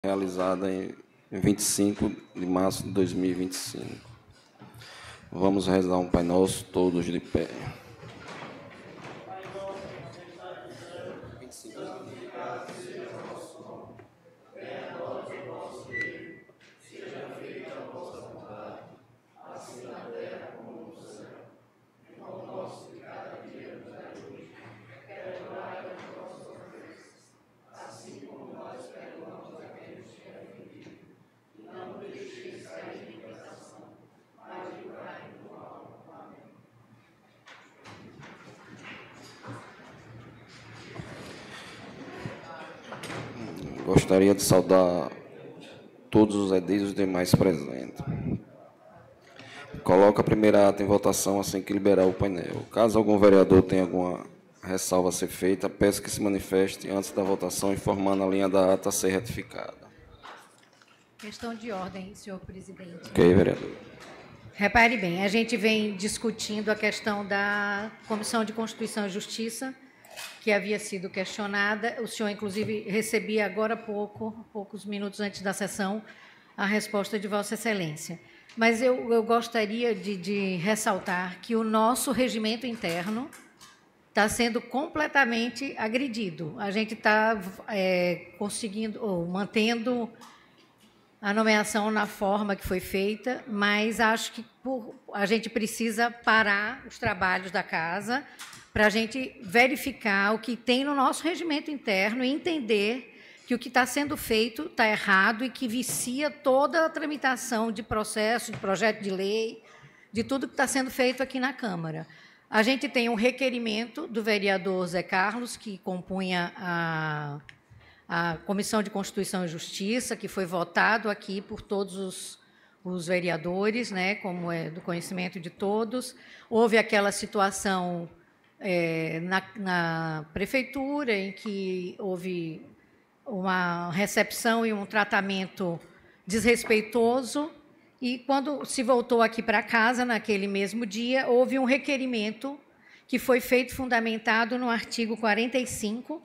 realizada em 25 de março de 2025. Vamos rezar um Pai Nosso, todos de pé. Gostaria de saudar todos os edis e os demais presentes. Coloco a primeira ata em votação assim que liberar o painel. Caso algum vereador tenha alguma ressalva a ser feita, peço que se manifeste antes da votação, informando a linha da ata a ser retificada. Questão de ordem, senhor presidente. Ok, vereador. Repare bem, a gente vem discutindo a questão da Comissão de Constituição e Justiça, que havia sido questionada. O senhor, inclusive, recebia agora há poucos minutos antes da sessão, a resposta de Vossa Excelência. Mas eu gostaria de ressaltar que o nosso regimento interno está sendo completamente agredido. A gente está conseguindo, ou mantendo a nomeação na forma que foi feita, mas acho que a gente precisa parar os trabalhos da casa para a gente verificar o que tem no nosso regimento interno e entender que o que está sendo feito está errado e que vicia toda a tramitação de processo, de projeto de lei, de tudo que está sendo feito aqui na Câmara. A gente tem um requerimento do vereador Zé Carlos, que compunha a Comissão de Constituição e Justiça, que foi votado aqui por todos os vereadores, né, como é do conhecimento de todos. Houve aquela situação na prefeitura, em que houve uma recepção e um tratamento desrespeitoso, e quando se voltou aqui para casa, naquele mesmo dia, houve um requerimento que foi feito fundamentado no artigo 45,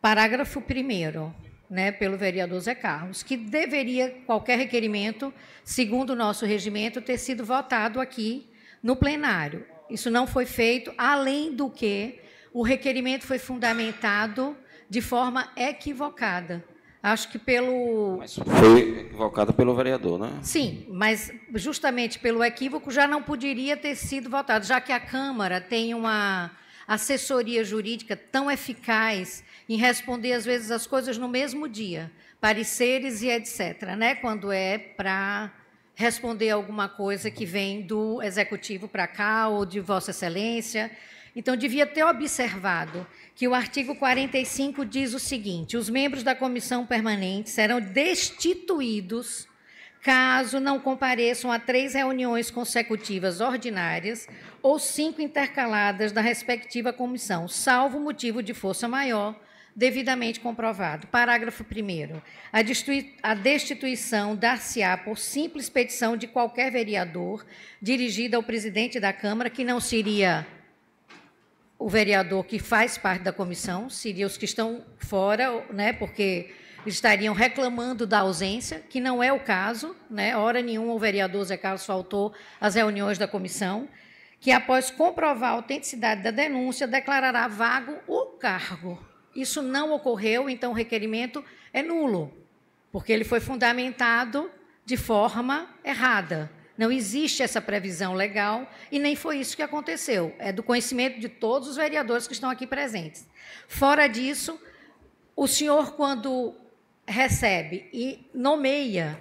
parágrafo 1º, né, pelo vereador Zé Carlos, que deveria, qualquer requerimento, segundo o nosso regimento, ter sido votado aqui no plenário. Isso não foi feito, além do que o requerimento foi fundamentado de forma equivocada. Acho que pelo... Mas foi equivocada pelo vereador, né? Sim, mas justamente pelo equívoco já não poderia ter sido votado, já que a Câmara tem uma assessoria jurídica tão eficaz em responder, às vezes, as coisas no mesmo dia, pareceres e etc., né? Quando é para responder alguma coisa que vem do Executivo para cá ou de Vossa Excelência. Então, devia ter observado que o artigo 45 diz o seguinte: os membros da comissão permanente serão destituídos caso não compareçam a 3 reuniões consecutivas ordinárias ou 5 intercaladas da respectiva comissão, salvo motivo de força maior, devidamente comprovado. Parágrafo 1º. A destituição dar-se-á por simples petição de qualquer vereador dirigida ao presidente da Câmara, que não seria o vereador que faz parte da comissão, seria os que estão fora, né, porque estariam reclamando da ausência, que não é o caso, né, hora nenhuma o vereador Zé Carlos faltou às reuniões da comissão, que após comprovar a autenticidade da denúncia, declarará vago o cargo. Isso não ocorreu, então o requerimento é nulo, porque ele foi fundamentado de forma errada. Não existe essa previsão legal e nem foi isso que aconteceu. É do conhecimento de todos os vereadores que estão aqui presentes. Fora disso, o senhor, quando recebe e nomeia,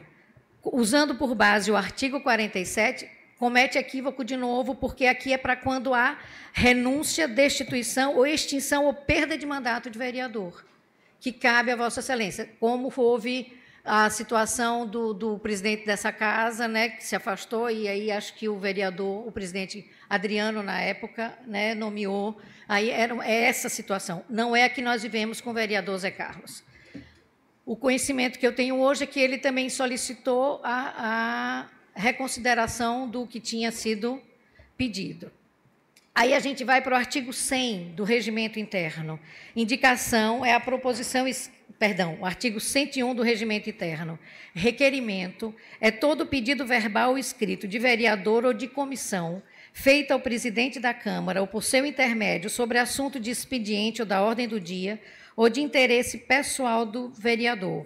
usando por base o artigo 47, comete equívoco de novo, porque aqui é para quando há renúncia, destituição ou extinção ou perda de mandato de vereador, que cabe a Vossa Excelência, como houve a situação do presidente dessa casa, né, que se afastou, e aí acho que o vereador, o presidente Adriano, na época, né, nomeou. Aí é essa situação. Não é a que nós vivemos com o vereador Zé Carlos. O conhecimento que eu tenho hoje é que ele também solicitou a reconsideração do que tinha sido pedido. Aí a gente vai para o artigo 100 do Regimento Interno. Indicação é a proposição, o artigo 101 do Regimento Interno. Requerimento é todo pedido verbal ou escrito de vereador ou de comissão feito ao presidente da Câmara ou por seu intermédio sobre assunto de expediente ou da ordem do dia ou de interesse pessoal do vereador.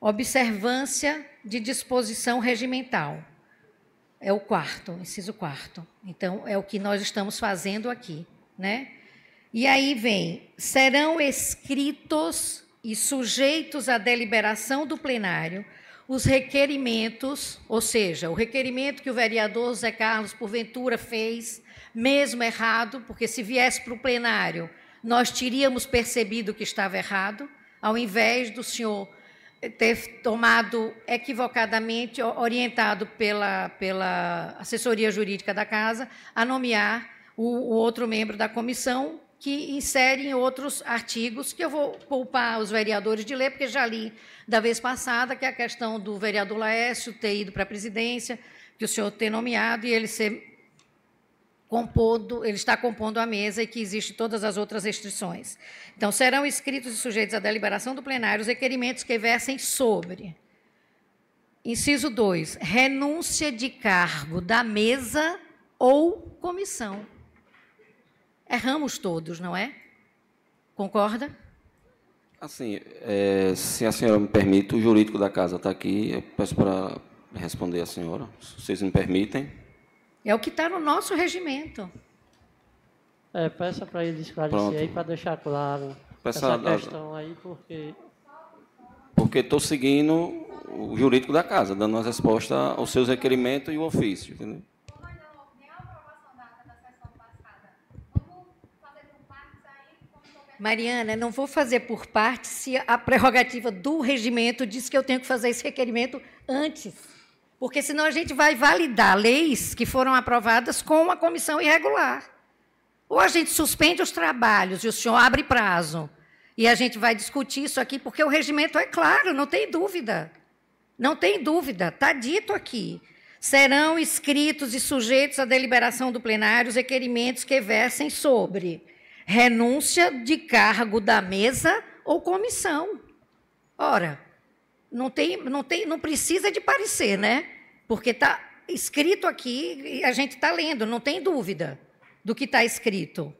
Observância de disposição regimental. É o quarto, inciso 4º. Então, é o que nós estamos fazendo aqui, né? E aí vem, serão escritos e sujeitos à deliberação do plenário os requerimentos, ou seja, o requerimento que o vereador Zé Carlos, porventura, fez, mesmo errado, porque se viesse para o plenário, nós teríamos percebido que estava errado, ao invés do senhor ter tomado equivocadamente, orientado pela assessoria jurídica da Casa, a nomear o outro membro da comissão, que insere em outros artigos, que eu vou poupar os vereadores de ler, porque já li da vez passada, que é a questão do vereador Laércio ter ido para a presidência, que o senhor ter nomeado, e ele está compondo a mesa e que existem todas as outras restrições. Então, serão escritos e sujeitos à deliberação do plenário os requerimentos que versem sobre. Inciso 2, renúncia de cargo da mesa ou comissão. Erramos todos, não é? Concorda? Assim, se a senhora me permite, o jurídico da casa está aqui, eu peço para responder a senhora, se vocês me permitem. É o que está no nosso regimento. Peça para ele esclarecer. Pronto. Aí, para deixar claro essa questão aí, porque... Porque estou seguindo o jurídico da casa, dando uma resposta aos seus requerimentos e o ofício, entendeu? Mariana, não vou fazer por parte se a prerrogativa do regimento diz que eu tenho que fazer esse requerimento antes. Porque senão a gente vai validar leis que foram aprovadas com uma comissão irregular. Ou a gente suspende os trabalhos e o senhor abre prazo. E a gente vai discutir isso aqui, porque o regimento é claro, não tem dúvida. Não tem dúvida, está dito aqui. Serão escritos e sujeitos à deliberação do plenário os requerimentos que versem sobre renúncia de cargo da mesa ou comissão. Ora, não precisa de parecer, né? Porque está escrito aqui e a gente está lendo, não tem dúvida do que está escrito.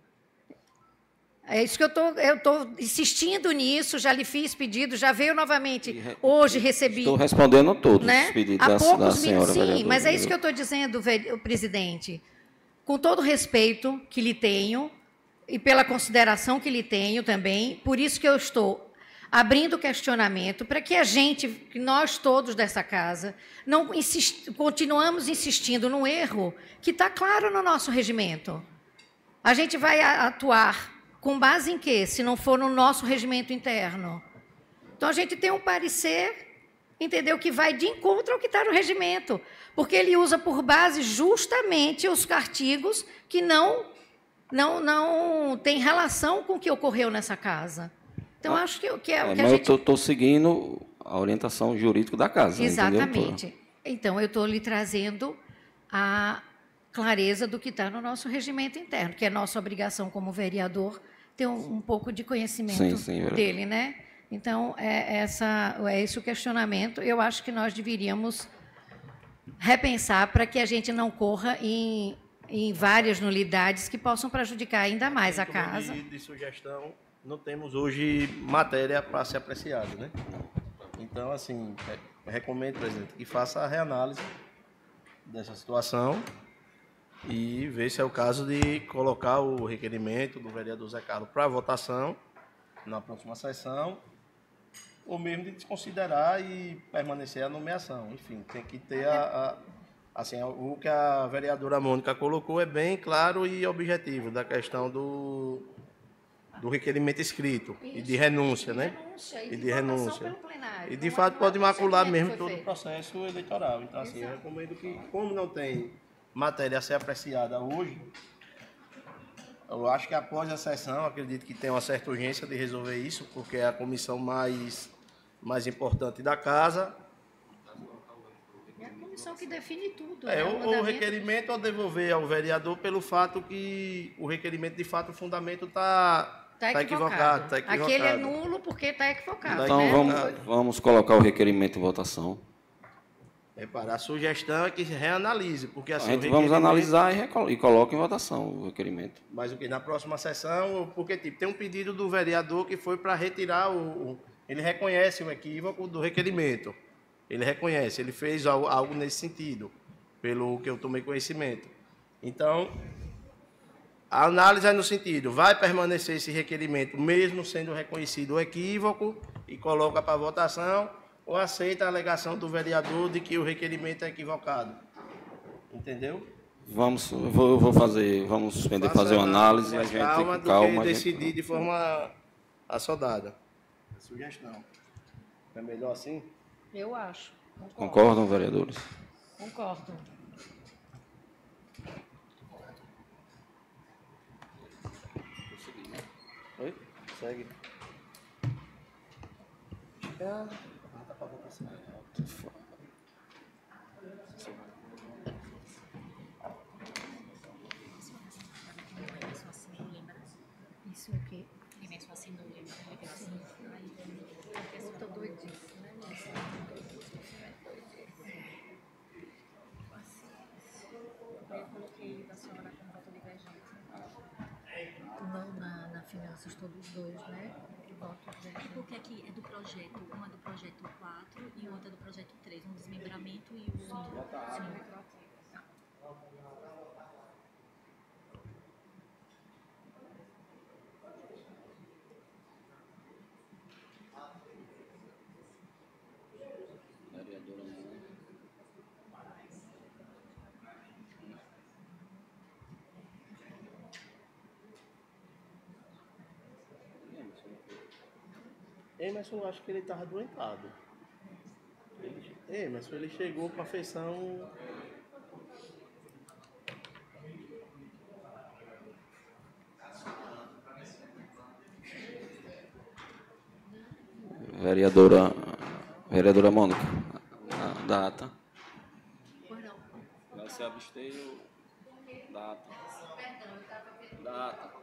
É isso que eu estou insistindo nisso, já lhe fiz pedido, já veio novamente, hoje recebi... Estou respondendo a todos, né? os pedidos da senhora. Sim, mas é isso que eu estou dizendo, presidente. Com todo o respeito que lhe tenho, e pela consideração que lhe tenho também, por isso que eu estou abrindo questionamento para que que nós todos dessa casa, continuamos insistindo no erro que está claro no nosso regimento. A gente vai atuar com base em quê, se não for no nosso regimento interno? Então, a gente tem um parecer, entendeu, que vai de encontro ao que está no regimento, porque ele usa por base justamente os artigos que não tem relação com o que ocorreu nessa casa. Então, acho que é o que a gente... Mas eu estou seguindo a orientação jurídica da casa. Exatamente. Entendeu? Então, eu estou lhe trazendo a clareza do que está no nosso regimento interno, que é nossa obrigação como vereador ter um pouco de conhecimento dele, né? Então, é esse o questionamento. Eu acho que nós deveríamos repensar para que a gente não corra em várias nulidades que possam prejudicar ainda mais a casa. De sugestão, não temos hoje matéria para ser apreciada, né? Então, assim, recomendo, presidente, que faça a reanálise dessa situação e ver se é o caso de colocar o requerimento do vereador Zé Carlos para votação na próxima sessão, ou mesmo de desconsiderar e permanecer a nomeação. Enfim, tem que ter assim, o que a vereadora Mônica colocou é bem claro e objetivo, da questão do requerimento escrito. Isso. E de renúncia, né? E de renúncia. E, de fato, pode macular mesmo todo o processo eleitoral. Então, assim, eu recomendo que, como não tem matéria a ser apreciada hoje, eu acho que após a sessão, acredito que tem uma certa urgência de resolver isso, porque é a comissão mais importante da casa. comissão que define tudo. O requerimento ao devolver ao vereador pelo fato que o requerimento, de fato, o fundamento está equivocado. Aquele é nulo porque está equivocado. Então, vamos colocar o requerimento em votação. Para a sugestão é que reanalise, porque assim... Vamos analisar e coloca em votação o requerimento. Mas o que? Na próxima sessão, porque tem um pedido do vereador que foi para retirar ele reconhece o equívoco do requerimento. Ele reconhece, ele fez algo nesse sentido, pelo que eu tomei conhecimento. Então, a análise é no sentido, vai permanecer esse requerimento, mesmo sendo reconhecido o equívoco, e coloca para votação, ou aceita a alegação do vereador de que o requerimento é equivocado. Entendeu? Vamos suspender, fazer uma análise, a gente calma, calma. Do que decidir de forma assodada. Sugestão. É melhor assim? Eu acho. Concordam, vereadores? Concordo. Oi? Segue. Tá para votação. Isso o quê? Imenso assim, não lembro. Eu estou doidíssima, né? Eu coloquei da senhora como voto divergente. Não na finanças, todos dois, né? É porque aqui é do projeto, um é do projeto 4 e o outro é do projeto 3, um desmembramento e o outro... Sim. Emerson, eu acho que ele estava adoentado. Emerson, ele chegou com a feição... Vereadora Mônica, a data. Pois não. Vai se abster data. Data.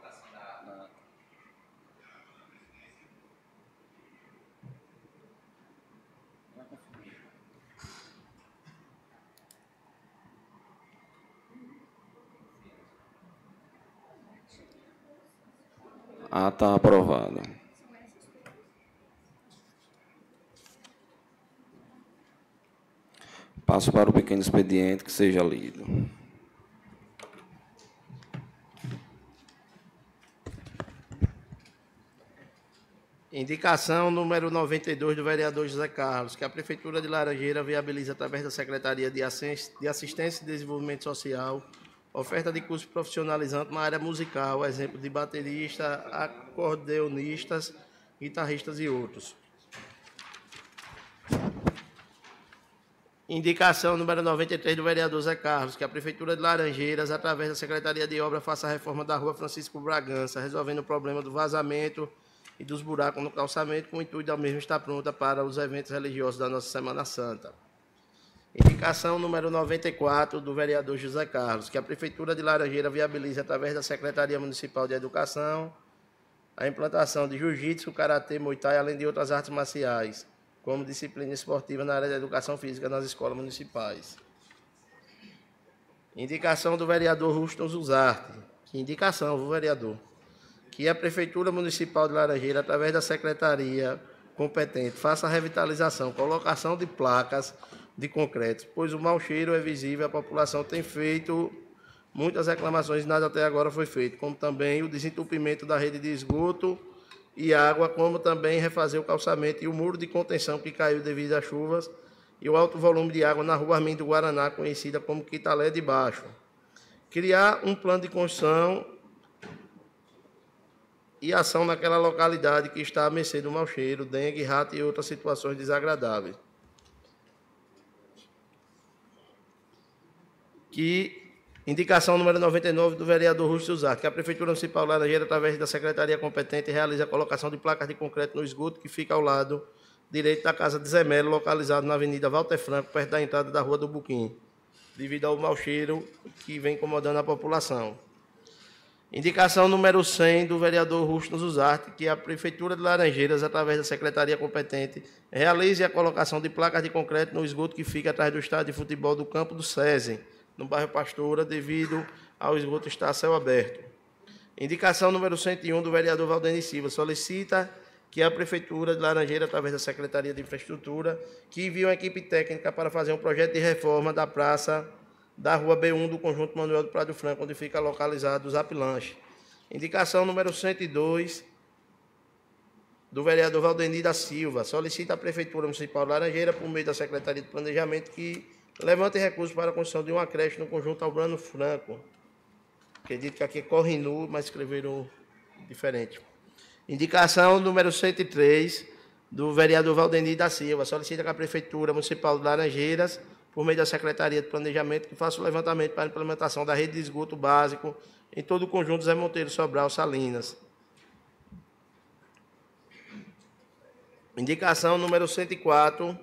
Ata aprovada. Passo para o pequeno expediente que seja lido. Indicação número 92 do vereador José Carlos, que a Prefeitura de Laranjeira viabiliza através da Secretaria de Assistência e Desenvolvimento Social oferta de curso profissionalizante na área musical, exemplo de baterista, acordeonistas, guitarristas e outros. Indicação número 93 do vereador Zé Carlos, que a Prefeitura de Laranjeiras, através da Secretaria de Obra, faça a reforma da rua Francisco Bragança, resolvendo o problema do vazamento e dos buracos no calçamento, com o intuito da mesma estar pronta para os eventos religiosos da nossa Semana Santa. Indicação número 94 do vereador José Carlos, que a Prefeitura de Laranjeira viabilize, através da Secretaria Municipal de Educação, a implantação de jiu-jitsu, karatê, muay thai, além de outras artes marciais, como disciplina esportiva na área da educação física nas escolas municipais. Indicação do vereador Ruston Zuzarte, que indicação do vereador, que a Prefeitura Municipal de Laranjeira, através da Secretaria competente, faça a revitalização, colocação de placas de concreto, pois o mau cheiro é visível, a população tem feito muitas reclamações e nada até agora foi feito, como também o desentupimento da rede de esgoto e água, como também refazer o calçamento e o muro de contenção que caiu devido às chuvas e o alto volume de água na rua Armindo Guaraná, conhecida como Quitalé de Baixo. Criar um plano de construção e ação naquela localidade que está à mercê do mau cheiro, dengue, rato e outras situações desagradáveis. Indicação número 99 do vereador Rússio Zarte, que a Prefeitura Municipal de Laranjeira, através da Secretaria competente, realiza a colocação de placas de concreto no esgoto que fica ao lado direito da Casa de Zé Melo, localizado na Avenida Walter Franco, perto da entrada da Rua do Buquim, devido ao mau cheiro que vem incomodando a população. Indicação número 100 do vereador Rusto Zuzarte, que a Prefeitura de Laranjeiras, através da Secretaria competente, realize a colocação de placas de concreto no esgoto que fica atrás do estádio de futebol do Campo do SESI, no bairro Pastora, devido ao esgoto estar a céu aberto. Indicação número 101 do vereador Valdeni Silva, solicita que a Prefeitura de Laranjeiras, através da Secretaria de Infraestrutura, que envie uma equipe técnica para fazer um projeto de reforma da praça da Rua B1 do Conjunto Manuel do Prado Franco, onde fica localizado o Zap Lanche. Indicação número 102 do vereador Valdeni da Silva, solicita à Prefeitura Municipal de Laranjeiras, por meio da Secretaria de Planejamento, que levante recursos para a construção de uma creche no Conjunto Albano Franco. Acredito que aqui é Corre Nu, mas escreveram diferente. Indicação número 103 do vereador Valdeni da Silva, solicita que a Prefeitura Municipal de Laranjeiras, por meio da Secretaria de Planejamento, que faça o levantamento para a implementação da rede de esgoto básico em todo o conjunto Zé Monteiro, Sobral, Salinas. Indicação número 104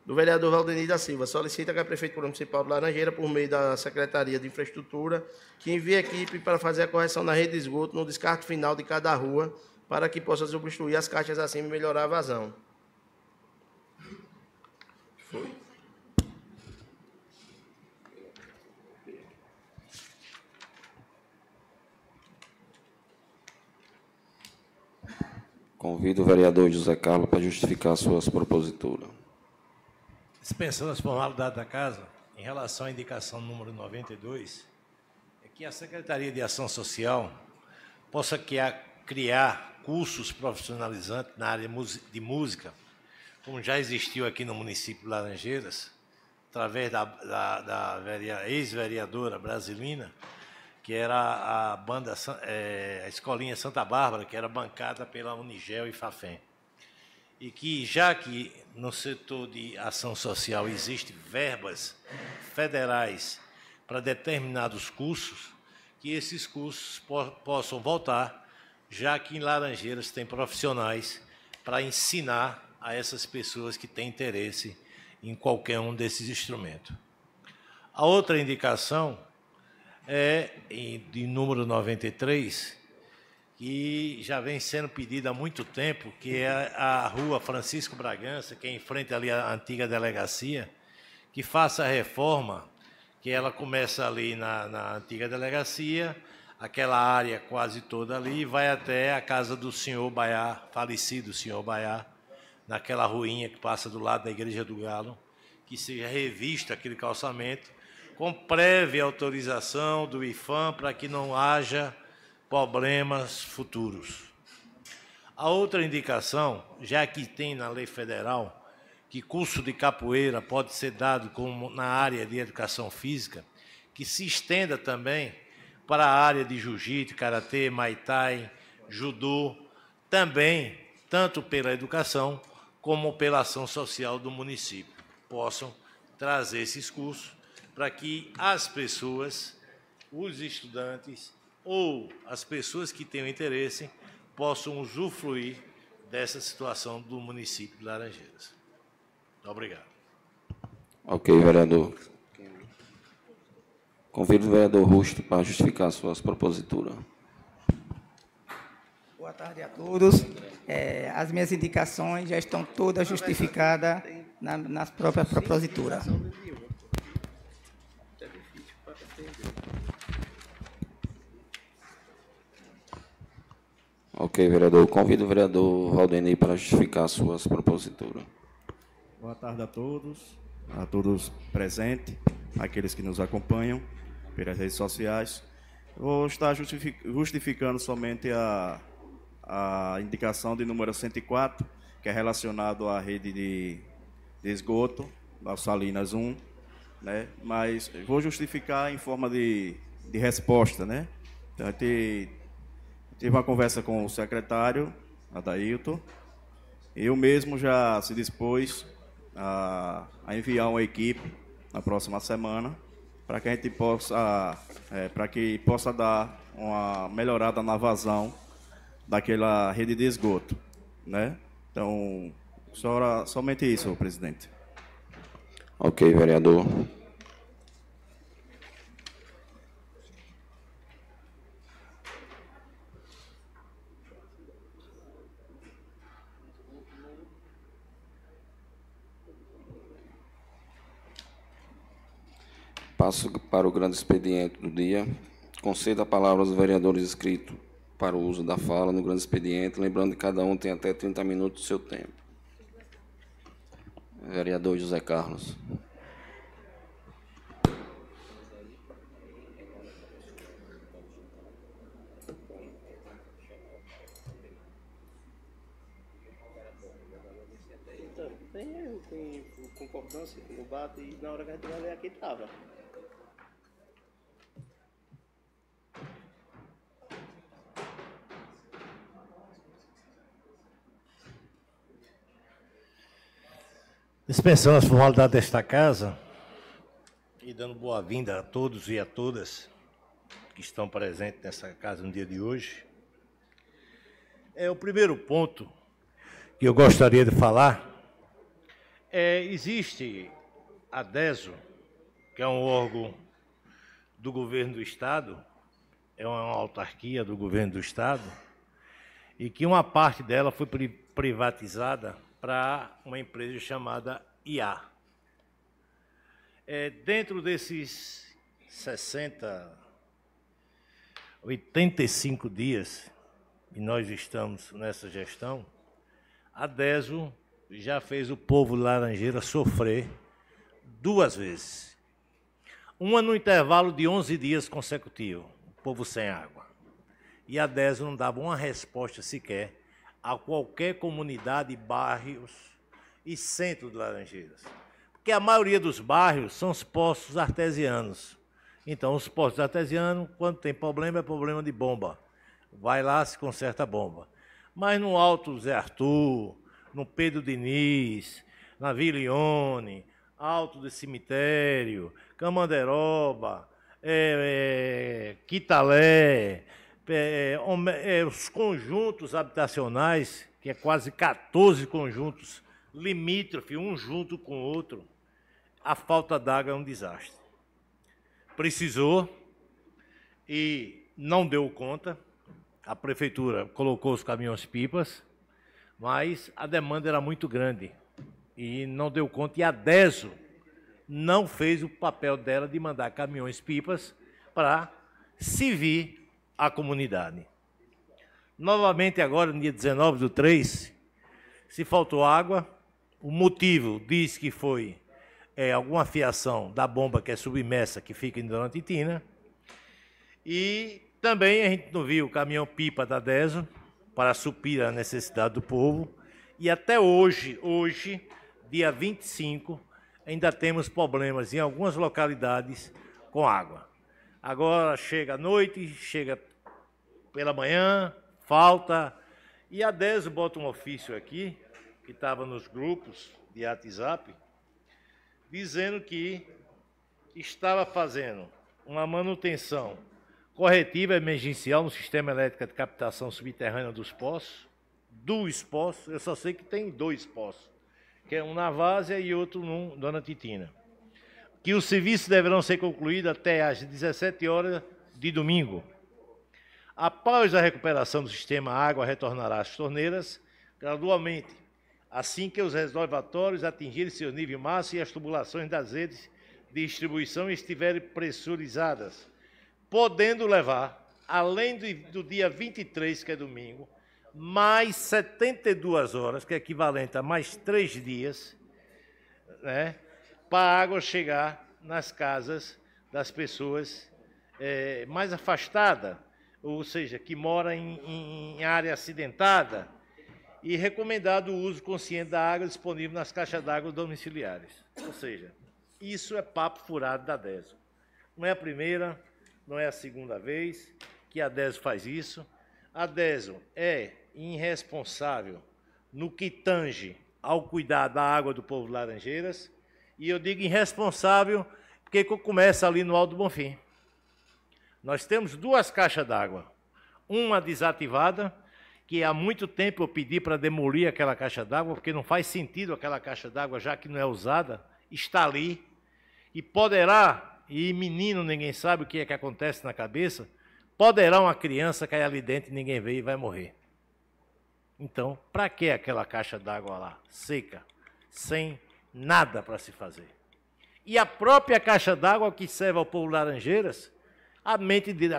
do vereador Valdeni da Silva, solicita que a Prefeitura Municipal de Laranjeiras, por meio da Secretaria de Infraestrutura, que envie equipe para fazer a correção da rede de esgoto no descarte final de cada rua, para que possa substituir as caixas acima e melhorar a vazão. Foi. Convido o vereador José Carlos para justificar suas proposituras. Dispensando as formalidades da Casa, em relação à indicação número 92, é que a Secretaria de Ação Social possa criar cursos profissionalizantes na área de música, como já existiu aqui no município de Laranjeiras, através da ex-vereadora Brasilina, que era a banda, a Escolinha Santa Bárbara, que era bancada pela Unigel e Fafem. E que, já que no setor de ação social existem verbas federais para determinados cursos, que esses cursos possam voltar, já que em Laranjeiras tem profissionais para ensinar a essas pessoas que têm interesse em qualquer um desses instrumentos. A outra indicação é de número 93, que já vem sendo pedida há muito tempo, que é a Rua Francisco Bragança, que é em frente ali à antiga delegacia, que faça a reforma, que ela começa ali na antiga delegacia, aquela área quase toda ali, e vai até a casa do senhor Baiá, falecido senhor Baiá, naquela ruinha que passa do lado da Igreja do Galo, que seja revisto aquele calçamento, com prévia autorização do IFAM, para que não haja problemas futuros. A outra indicação, já que tem na lei federal que curso de capoeira pode ser dado como na área de educação física, que se estenda também para a área de jiu-jitsu, karatê, muay thai, judô, também, tanto pela educação como pela ação social do município, possam trazer esses cursos para que as pessoas, os estudantes ou as pessoas que tenham interesse possam usufruir dessa situação do município de Laranjeiras. Obrigado. Ok, vereador. Convido o vereador Rusto para justificar suas proposituras. Boa tarde a todos. As minhas indicações já estão todas justificadas nas próprias proposituras. Ok, vereador. Convido o vereador Valdeni para justificar suas proposituras. Boa tarde a todos presentes, aqueles que nos acompanham pelas redes sociais. Vou estar justificando somente a indicação de número 104, que é relacionado à rede de esgoto, da Salinas 1, né? Mas vou justificar em forma de resposta, né? Então, tive uma conversa com o secretário, Adailton. Eu mesmo já se dispôs a enviar uma equipe na próxima semana para que a gente possa dar uma melhorada na vazão daquela rede de esgoto, né? Então, Somente isso, presidente. Ok, vereador. Passo para o grande expediente do dia. Concedo a palavra aos vereadores inscritos para o uso da fala no grande expediente, lembrando que cada um tem até 30 minutos do seu tempo. Vereador José Carlos. Tem concordância com o debate e na hora que a gente vai ler aqui estava. Dispensando as formalidades desta casa e dando boa-vinda a todos e a todas que estão presentes nessa casa no dia de hoje. O primeiro ponto que eu gostaria de falar existe a DESO, que é um órgão do governo do Estado, é uma autarquia do governo do Estado, e que uma parte dela foi privatizada para uma empresa chamada IA. Dentro desses 85 dias que nós estamos nessa gestão, a DESO já fez o povo de Laranjeira sofrer 2 vezes. Uma no intervalo de 11 dias consecutivos, o povo sem água. E a DESO não dava uma resposta sequer a qualquer comunidade, bairros e centro de Laranjeiras. Porque a maioria dos bairros são os poços artesianos. Então, os poços artesianos, quando tem problema, é problema de bomba. Vai lá, se conserta a bomba. Mas no Alto Zé Arthur, no Pedro Diniz, na Vila Ione, Alto do Cemitério, Camanderoba, Quitalé, os conjuntos habitacionais, que é quase 14 conjuntos limítrofes, um junto com o outro, a falta d'água é um desastre. Precisou e não deu conta, a prefeitura colocou os caminhões-pipas, mas a demanda era muito grande e não deu conta, e a DESO não fez o papel dela de mandar caminhões-pipas para servir a comunidade. Novamente agora, no dia 19/3, se faltou água, o motivo diz que foi alguma fiação da bomba que é submersa, que fica em Dona Titina, e também a gente não viu o caminhão-pipa da DESO para suprir a necessidade do povo, e até hoje, dia 25, ainda temos problemas em algumas localidades com água. Agora chega à noite, chega pela manhã, falta, e a DESO bota um ofício aqui, que estava nos grupos de WhatsApp, dizendo que estava fazendo uma manutenção corretiva emergencial no sistema elétrico de captação subterrânea dos poços, eu só sei que tem 2 poços, que é um na Várzea e outro no Dona Titina, que os serviços deverão ser concluídos até às 17 horas de domingo. Após a recuperação do sistema, a água retornará às torneiras gradualmente, assim que os reservatórios atingirem seu nível máximo e as tubulações das redes de distribuição estiverem pressurizadas, podendo levar, além do dia 23, que é domingo, mais 72 horas, que é equivalente a mais 3 dias, né, para a água chegar nas casas das pessoas mais afastadas, ou seja, que moram em área acidentada, e recomendado o uso consciente da água disponível nas caixas d'água domiciliares. Ou seja, isso é papo furado da DESO. Não é a primeira, não é a segunda vez que a DESO faz isso. A DESO é irresponsável no que tange ao cuidar da água do povo de Laranjeiras, e eu digo irresponsável porque começa ali no Alto do Bonfim. Nós temos 2 caixas d'água, uma desativada que há muito tempo eu pedi para demolir aquela caixa d'água, porque não faz sentido aquela caixa d'água, já que não é usada, está ali, e poderá, e menino ninguém sabe o que é que acontece na cabeça, poderá uma criança cair ali dentro e ninguém vê e vai morrer. Então, para que aquela caixa d'água lá, seca, sem nada para se fazer? E a própria caixa d'água que serve ao povo Laranjeiras, a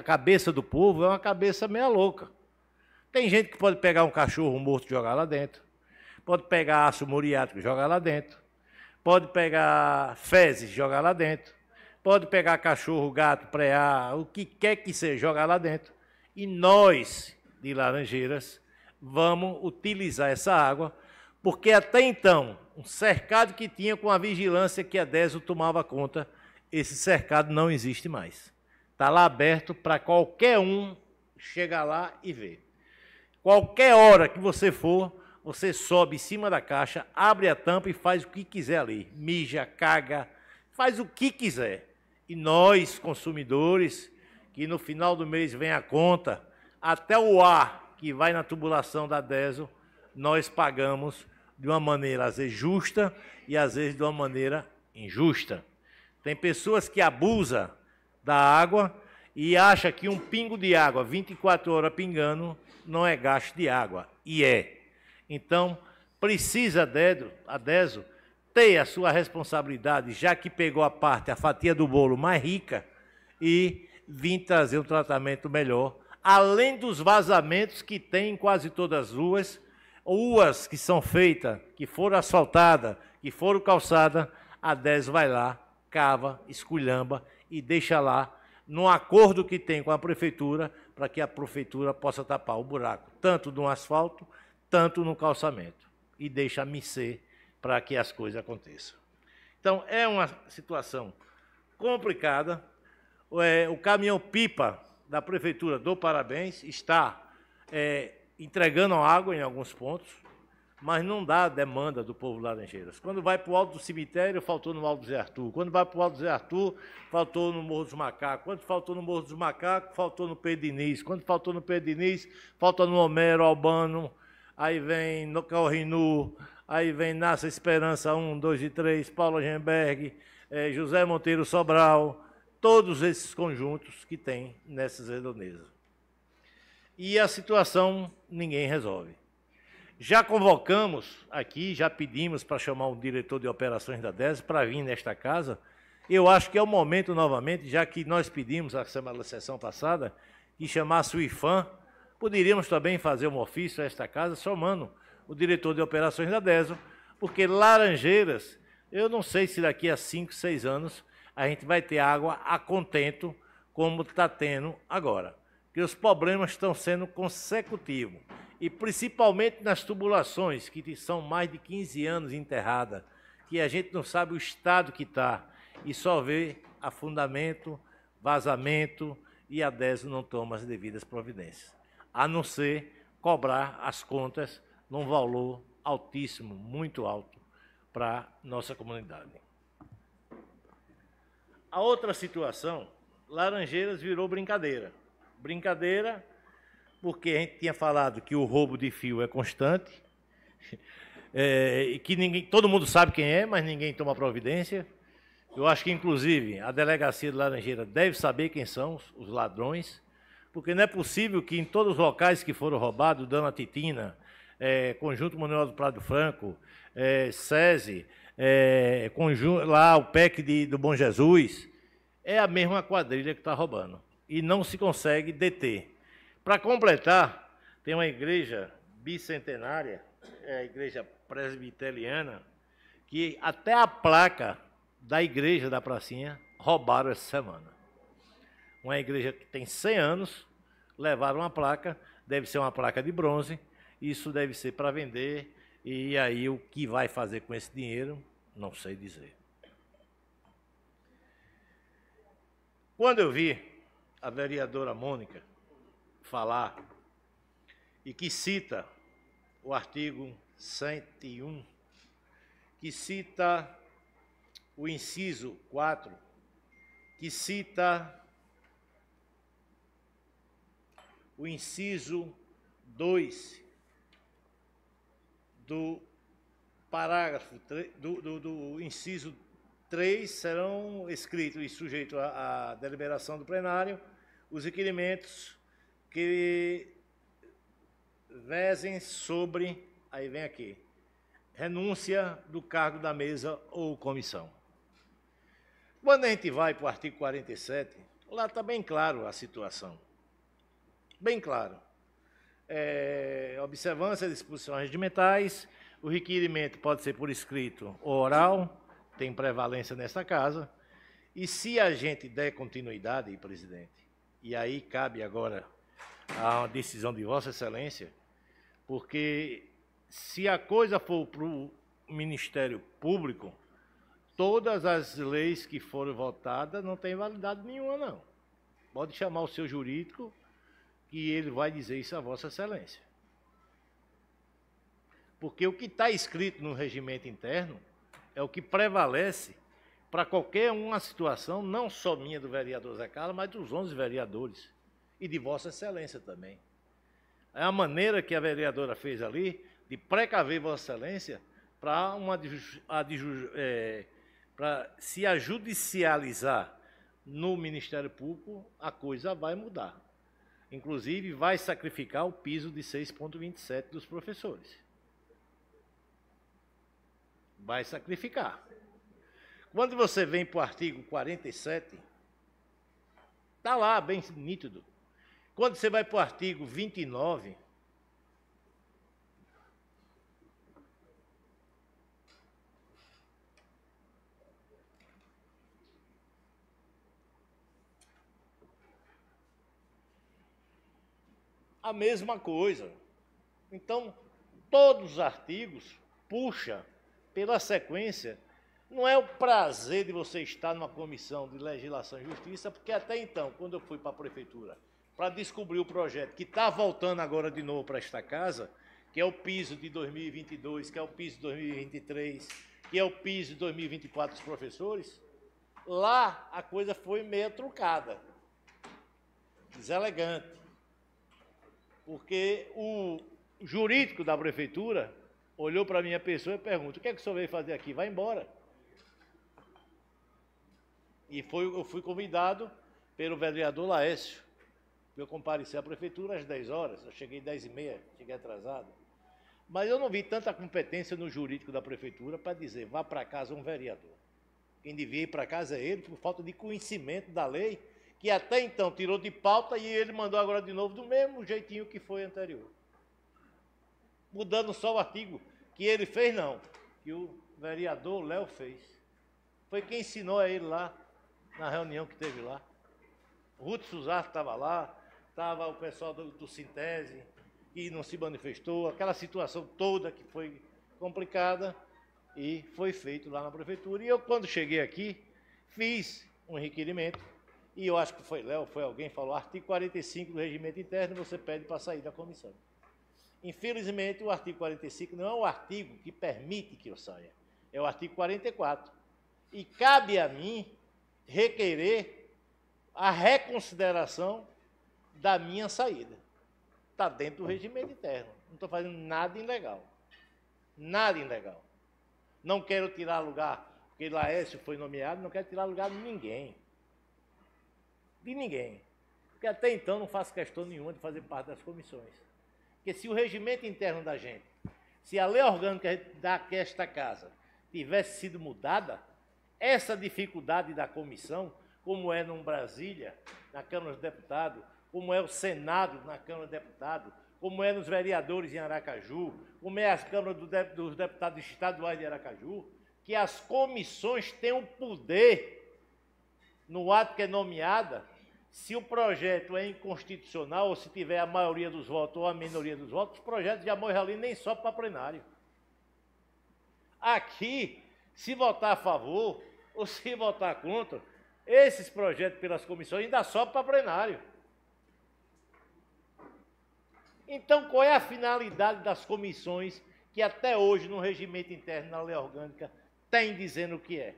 cabeça do povo é uma cabeça meia louca. Tem gente que pode pegar um cachorro morto e jogar lá dentro, pode pegar ácido muriático e jogar lá dentro, pode pegar fezes e jogar lá dentro, pode pegar cachorro, gato, preá, o que quer que seja, jogar lá dentro. E nós, de Laranjeiras, vamos utilizar essa água, porque até então, um cercado que tinha com a vigilância que a DESO tomava conta, esse cercado não existe mais. Está lá aberto para qualquer um chegar lá e ver. Qualquer hora que você for, você sobe em cima da caixa, abre a tampa e faz o que quiser ali. Mija, caga, faz o que quiser. E nós, consumidores, que no final do mês vem a conta, até o ar que vai na tubulação da DESO, nós pagamos de uma maneira, às vezes, justa e, às vezes, de uma maneira injusta. Tem pessoas que abusam da água e acham que um pingo de água, 24 horas pingando, não é gasto de água. E é. Então, precisa a DESO ter a sua responsabilidade, já que pegou a fatia do bolo mais rica, e vir trazer um tratamento melhor, além dos vazamentos que tem em quase todas as ruas que são feitas, que foram asfaltadas, que foram calçadas, a DESO vai lá, cava, esculhamba e deixa lá, num acordo que tem com a prefeitura, para que a prefeitura possa tapar o buraco, tanto no asfalto, tanto no calçamento, e deixa a mercê para que as coisas aconteçam. Então, é uma situação complicada. O caminhão-pipa da prefeitura do Parabéns está entregando água em alguns pontos, mas não dá a demanda do povo Laranjeiras. Quando vai para o Alto do Cemitério, faltou no Alto do Zé Arthur. Quando vai para o Alto do Zé Arthur, faltou no Morro dos Macacos. Quando faltou no Morro dos Macacos, faltou no Pedro Diniz. Quando faltou no Pedro Diniz, falta no Homero Albano. Aí vem no Calrinu, aí vem Nasce Esperança 1, 2 e 3, Paulo Gemberg, José Monteiro Sobral, todos esses conjuntos que tem nessas redondezas. E a situação ninguém resolve. Já convocamos aqui, já pedimos para chamar o diretor de operações da DESO para vir nesta casa. Eu acho que é o momento novamente, já que nós pedimos a sessão passada, que chamasse o IFAM, poderíamos também fazer um ofício a esta casa chamando o diretor de operações da DESO, porque Laranjeiras, eu não sei se daqui a 5, 6 anos a gente vai ter água a contento como está tendo agora. Porque os problemas estão sendo consecutivos. E principalmente nas tubulações, que são mais de 15 anos enterradas, que a gente não sabe o estado que está, e só vê afundamento, vazamento, e a DESO não toma as devidas providências, a não ser cobrar as contas num valor altíssimo, muito alto, para a nossa comunidade. A outra situação, Laranjeiras virou brincadeira. Brincadeira porque a gente tinha falado que o roubo de fio é constante, e que todo mundo sabe quem é, mas ninguém toma providência. Eu acho que, inclusive, a delegacia de Laranjeira deve saber quem são os ladrões, porque não é possível que em todos os locais que foram roubados, Dona Titina, Conjunto Manuel do Prado Franco, SESI, lá o PEC do Bom Jesus, é a mesma quadrilha que está roubando, e não se consegue deter. Para completar, tem uma igreja bicentenária, a igreja presbiteriana, que até a placa da igreja da pracinha roubaram essa semana. Uma igreja que tem 100 anos, levaram uma placa, deve ser uma placa de bronze, isso deve ser para vender, e aí o que vai fazer com esse dinheiro, não sei dizer. Quando eu vi a vereadora Mônica falar, e que cita o artigo 101, que cita o inciso 4, que cita o inciso 2 do parágrafo do inciso 3 serão escritos e sujeitos à deliberação do plenário os requerimentos que vezem sobre, aí vem aqui, renúncia do cargo da mesa ou comissão. Quando a gente vai para o artigo 47, lá está bem claro a situação. Bem claro. Observância das disposições regimentais, o requerimento pode ser por escrito ou oral, tem prevalência nesta casa, e se a gente der continuidade, presidente, e aí cabe agora a decisão de Vossa Excelência, porque se a coisa for para o Ministério Público, todas as leis que foram votadas não têm validade nenhuma, não. Pode chamar o seu jurídico, que ele vai dizer isso a Vossa Excelência. Porque o que está escrito no regimento interno é o que prevalece para qualquer uma situação, não só minha do vereador Zé Carlos, mas dos 11 vereadores e de Vossa Excelência também. É a maneira que a vereadora fez ali de precaver Vossa Excelência para se a judicializar no Ministério Público, a coisa vai mudar. Inclusive, vai sacrificar o piso de 6,27 dos professores. Vai sacrificar. Quando você vem para o artigo 47, está lá, bem nítido. Quando você vai para o artigo 29, a mesma coisa. Então, todos os artigos puxa pela sequência. Não é o prazer de você estar numa comissão de legislação e justiça, porque até então, quando eu fui para a prefeitura, para descobrir o projeto que está voltando agora de novo para esta casa, que é o piso de 2022, que é o piso de 2023, que é o piso de 2024 dos professores, lá a coisa foi meio trucada, deselegante. Porque o jurídico da prefeitura olhou para a minha pessoa e perguntou: o que é que o senhor veio fazer aqui? Vai embora. E eu fui convidado pelo vereador Laércio, para eu comparecer à prefeitura às 10 horas. Eu cheguei às 10h30, cheguei atrasado. Mas eu não vi tanta competência no jurídico da prefeitura para dizer: vá para casa um vereador. Quem devia ir para casa é ele, por falta de conhecimento da lei, que até então tirou de pauta e ele mandou agora de novo do mesmo jeitinho que foi anterior. Mudando só o artigo que ele fez, não, que o vereador Léo fez. Foi quem ensinou a ele lá, na reunião que teve lá. Ruth Suzar estava lá, estava o pessoal do Sintese, que não se manifestou, aquela situação toda que foi complicada, e foi feito lá na prefeitura. E eu, quando cheguei aqui, fiz um requerimento, e eu acho que foi Léo, foi alguém, falou: artigo 45 do regimento interno, você pede para sair da comissão. Infelizmente, o artigo 45 não é o artigo que permite que eu saia, é o artigo 44. E cabe a mim requerer a reconsideração da minha saída. Está dentro do regimento interno. Não estou fazendo nada ilegal. Nada ilegal. Não quero tirar lugar, porque Laércio foi nomeado, não quero tirar lugar de ninguém. De ninguém. Porque até então não faço questão nenhuma de fazer parte das comissões. Porque se o regimento interno da gente, se a lei orgânica desta casa tivesse sido mudada, essa dificuldade da comissão, como é no Brasília, na Câmara dos Deputados, como é o Senado na Câmara dos Deputados, como é nos vereadores em Aracaju, como é a Câmara dos Deputados Estaduais de Aracaju, que as comissões têm o poder, no ato que é nomeada, se o projeto é inconstitucional, ou se tiver a maioria dos votos ou a minoria dos votos, os projetos já morrem ali, nem só para plenário. Aqui, se votar a favor ou se votar contra, esses projetos pelas comissões ainda sobem para plenário. Então, qual é a finalidade das comissões que até hoje, no regimento interno, na lei orgânica, tem dizendo o que é?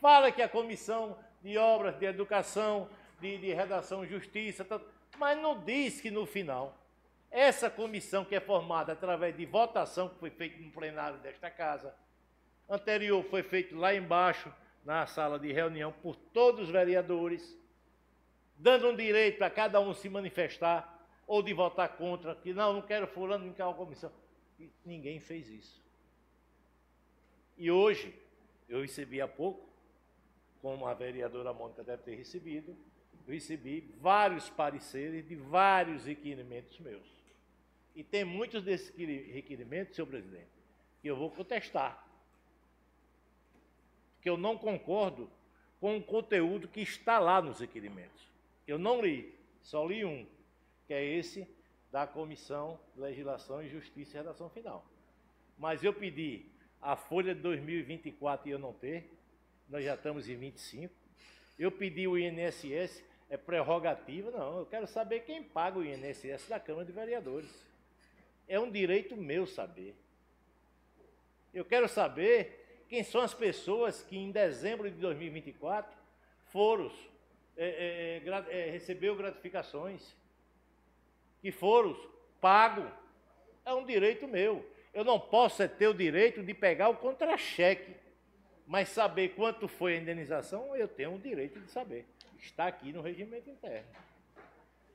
Fala que a comissão de obras, de educação, de redação, justiça, mas não diz que no final Essa comissão que é formada através de votação que foi feita no plenário desta casa, anterior foi feito lá embaixo, na sala de reunião, por todos os vereadores, dando um direito a cada um se manifestar ou de votar contra, que não quero fulano, não quero uma comissão. E ninguém fez isso. E hoje, eu recebi há pouco, como a vereadora Mônica deve ter recebido, eu recebi vários pareceres de vários requerimentos meus. E tem muitos desses requerimentos, senhor presidente, que eu vou contestar. Porque eu não concordo com o conteúdo que está lá nos requerimentos. Eu não li, só li um, que é esse da Comissão de Legislação e Justiça e Redação Final. Mas eu pedi a folha de 2024 e eu não ter, nós já estamos em 25. Eu pedi o INSS, é prerrogativa, não, eu quero saber quem paga o INSS da Câmara de Vereadores. É um direito meu saber. Eu quero saber quem são as pessoas que em dezembro de 2024 foram, recebeu gratificações, que foram pagos. É um direito meu. Eu não posso ter o direito de pegar o contra-cheque, mas saber quanto foi a indenização, eu tenho o direito de saber. Está aqui no regimento interno.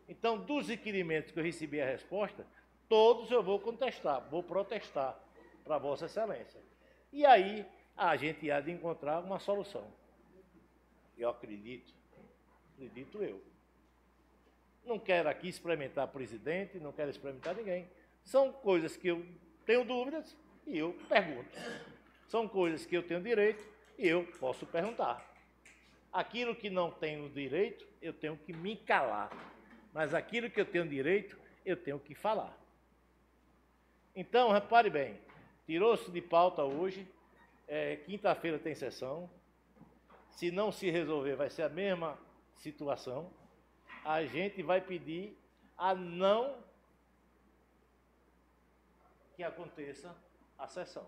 Então, dos requerimentos que eu recebi a resposta, todos eu vou contestar, vou protestar para Vossa Excelência. E aí, a gente há de encontrar uma solução. Eu acredito eu. Não quero aqui experimentar presidente, não quero experimentar ninguém. São coisas que eu tenho dúvidas e eu pergunto. São coisas que eu tenho direito e eu posso perguntar. Aquilo que não tenho direito, eu tenho que me calar. Mas aquilo que eu tenho direito, eu tenho que falar. Então, repare bem, tirou-se de pauta hoje, quinta-feira tem sessão. Se não se resolver, vai ser a mesma situação. A gente vai pedir a não que aconteça a sessão,